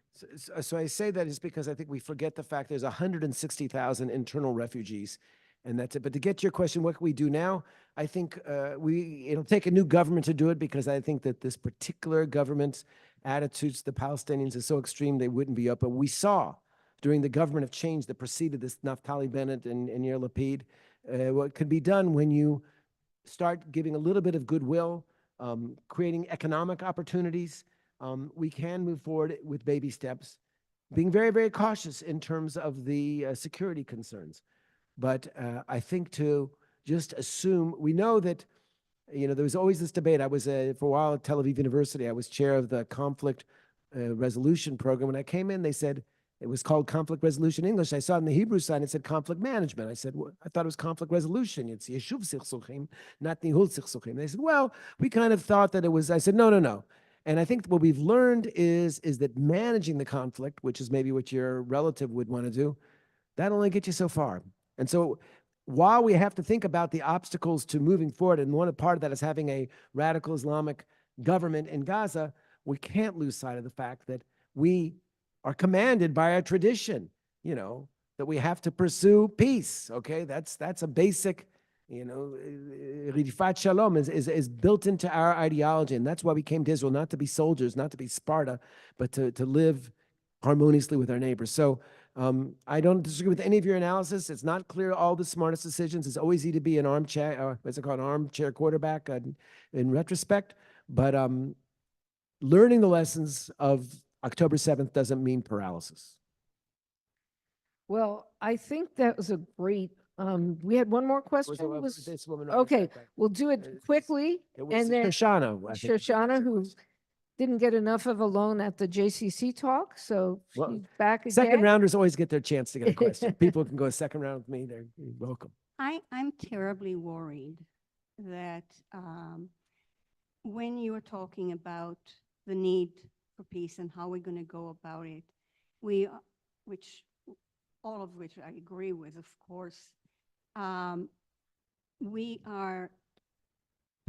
So I say that is because I think we forget the fact there's 160,000 internal refugees, and that's it. But to get to your question, what can we do now? I think it'll take a new government to do it, because I think that this particular government's attitudes to the Palestinians is so extreme they wouldn't be up. But we saw during the government of change that preceded this, Naftali Bennett and Yair Lapid, what could be done when you start giving a little bit of goodwill, creating economic opportunities. We can move forward with baby steps, being very, very cautious in terms of the security concerns. But I think to just assume, we know that You know, there was always this debate. I was, for a while at Tel Aviv University, I was chair of the conflict resolution program. When I came in, they said it was called conflict resolution English. I saw it in the Hebrew side, it said conflict management. I said, I thought it was conflict resolution. It's Yeshuv Sichsuchim, not Nihul Sichsuchim. They said, well, we kind of thought that it was, I said, no, no, no. And I think what we've learned is that managing the conflict, which is maybe what your relative would want to do, that'll only get you so far. And so while we have to think about the obstacles to moving forward, and one part of that is having a radical Islamic government in Gaza, we can't lose sight of the fact that we are commanded by our tradition, you know, that we have to pursue peace, okay? That's a basic, you know, Ridifat Shalom is built into our ideology, and that's why we came to Israel, not to be soldiers, not to be Sparta, but to live harmoniously with our neighbors. So I don't disagree with any of your analysis. It's not clear all the smartest decisions. It's always easy to be an armchair, what's it called, an armchair quarterback in retrospect. But learning the lessons of October 7th doesn't mean paralysis. Well, I think that was a great, we had one more question. This woman, Okay, we'll do it quickly. It was and then Shoshana, I think. Shoshana, who didn't get enough of a loan at the JCC talk, so Well, she's back again. Second rounders always get their chance to get a question. People can go a second round with me. They're welcome. I'm terribly worried that when you are talking about the need for peace and how we're going to go about it, all of which I agree with, of course, we are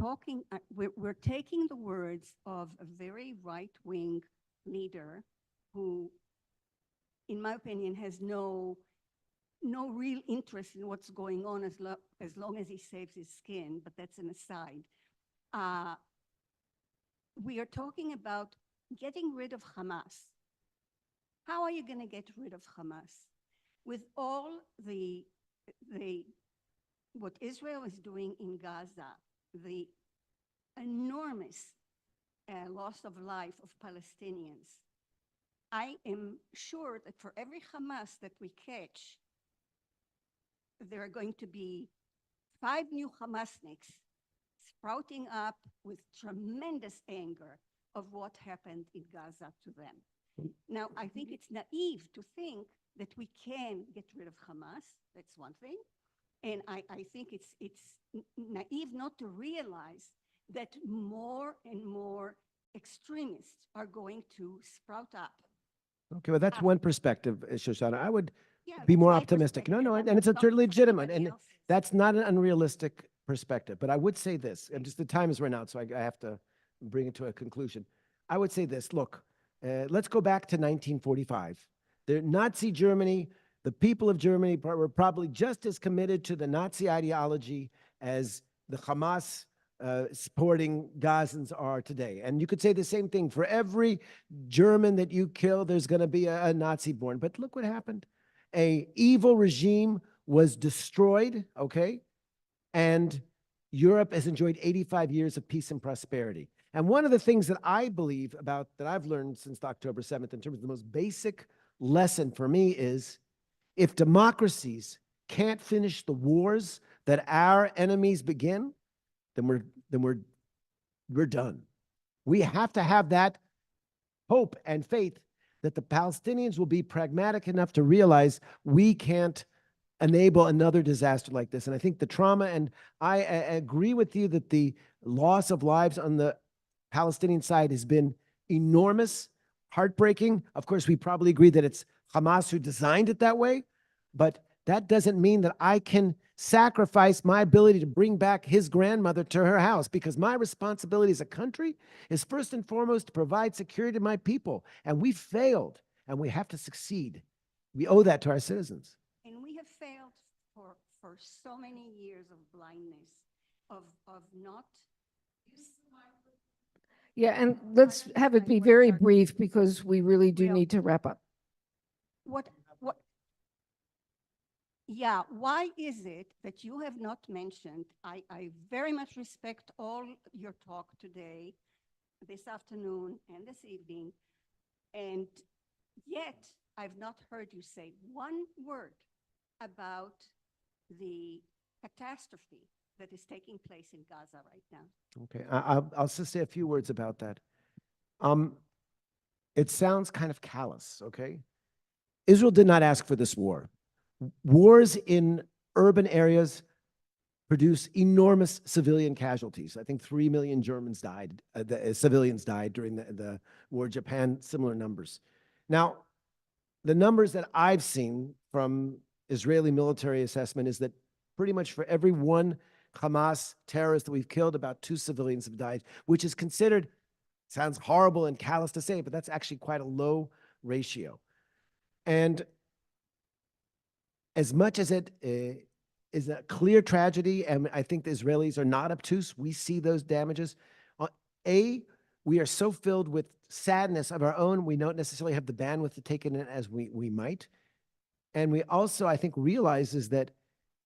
talking, we're taking the words of a very right-wing leader who, in my opinion, has no real interest in what's going on as long as he saves his skin, but that's an aside. We are talking about getting rid of Hamas. How are you going to get rid of Hamas? With all what Israel is doing in Gaza, the enormous loss of life of Palestinians, I am sure that for every Hamas that we catch, there are going to be 5 new Hamasniks sprouting up with tremendous anger of what happened in Gaza to them. Now, I think it's naive to think that we can get rid of Hamas. That's one thing. And I think it's naive not to realize that more and more extremists are going to sprout up. Okay, well, that's one perspective, Shoshana. I would Yeah, be that's more my optimistic. No, perspective. no, I'm and it's a not totally talking about legitimate, and anybody else's. that's not an unrealistic perspective. But I would say this, and just the time is run out, so I have to bring it to a conclusion. I would say this, look, let's go back to 1945. The Nazi Germany, the people of Germany were probably just as committed to the Nazi ideology as the Hamas supporting Gazans are today. And you could say the same thing. For every German that you kill, there's going to be a Nazi born. But look what happened. An evil regime was destroyed, okay? And Europe has enjoyed 85 years of peace and prosperity. And one of the things that I believe about, that I've learned since October 7th in terms of the most basic lesson for me is, if democracies can't finish the wars that our enemies begin, then we're done. We have to have that hope and faith that the Palestinians will be pragmatic enough to realize we can't enable another disaster like this. And I think the trauma, and I agree with you that the loss of lives on the Palestinian side has been enormous, heartbreaking. Of course, we probably agree that it's Hamas who designed it that way, but that doesn't mean that I can sacrifice my ability to bring back his grandmother to her house, because my responsibility as a country is first and foremost to provide security to my people. And we failed, and we have to succeed. We owe that to our citizens. And we have failed for so many years of blindness, of not. Yeah, and let's have it be very brief because we really do Well, need to wrap up. Yeah, why is it that you have not mentioned, I very much respect all your talk today, this afternoon and this evening, and yet I've not heard you say one word about the catastrophe that is taking place in Gaza right now. Okay, I'll just say a few words about that. It sounds kind of callous, okay? Israel did not ask for this war. Wars in urban areas produce enormous civilian casualties. I think 3 million Germans died, civilians died during the war. Japan, similar numbers. Now, the numbers that I've seen from Israeli military assessment is that pretty much for every one Hamas terrorist that we've killed, about 2 civilians have died, which is considered, sounds horrible and callous to say, but that's actually quite a low ratio. And as much as it is a clear tragedy, and I think the Israelis are not obtuse, we see those damages. We are so filled with sadness of our own, we don't necessarily have the bandwidth to take it in as we might. And we also, I think, realizes that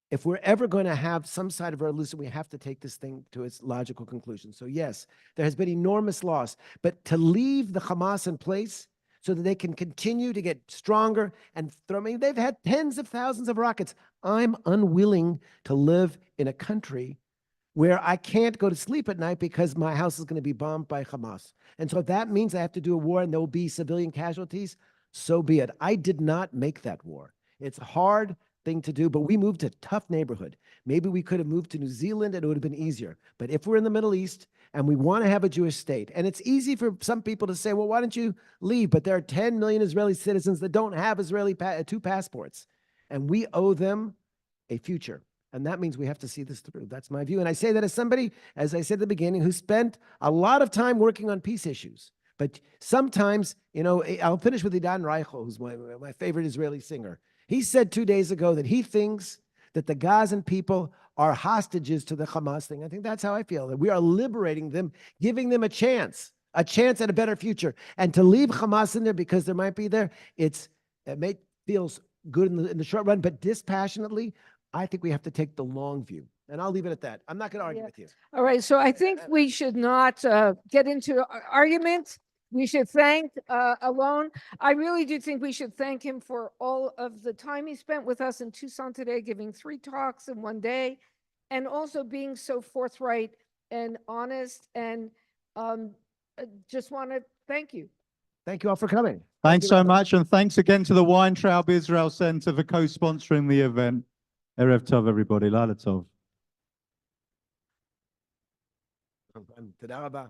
if we're ever going to have some side of our resolution, we have to take this thing to its logical conclusion. So yes, there has been enormous loss, but to leave the Hamas in place so that they can continue to get stronger and throw, I mean, they've had tens of thousands of rockets. I'm unwilling to live in a country where I can't go to sleep at night because my house is going to be bombed by Hamas. And so if that means I have to do a war and there will be civilian casualties, so be it. I did not make that war. It's a hard thing to do, but we moved to a tough neighborhood. Maybe we could have moved to New Zealand and it would have been easier. But if we're in the Middle East and we want to have a Jewish state, and it's easy for some people to say, well, why don't you leave? But there are 10 million Israeli citizens that don't have two passports, and we owe them a future. And that means we have to see this through. That's my view. And I say that as somebody, as I said at the beginning, who spent a lot of time working on peace issues. But sometimes, you know, I'll finish with Idan Reichel, who's my favorite Israeli singer. He said 2 days ago that he thinks that the Gazan people are hostages to the Hamas thing. I think that's how I feel, that we are liberating them, giving them a chance at a better future. And to leave Hamas in there because there might be there, it feels good in the short run, but dispassionately, I think we have to take the long view. And I'll leave it at that. I'm not going to argue with you. All right, so I think we should not get into argument. We should thank Alon. I really do think we should thank him for all of the time he spent with us in Tucson today, giving 3 talks in one day, and also being so forthright and honest. And just want to thank you. Thank you all for coming. Thanks you, so Rabbi. much. And thanks again to the Weintraub Israel Center for co-sponsoring the event. Erev Tov, everybody. Laila Tov. Tודה רבה.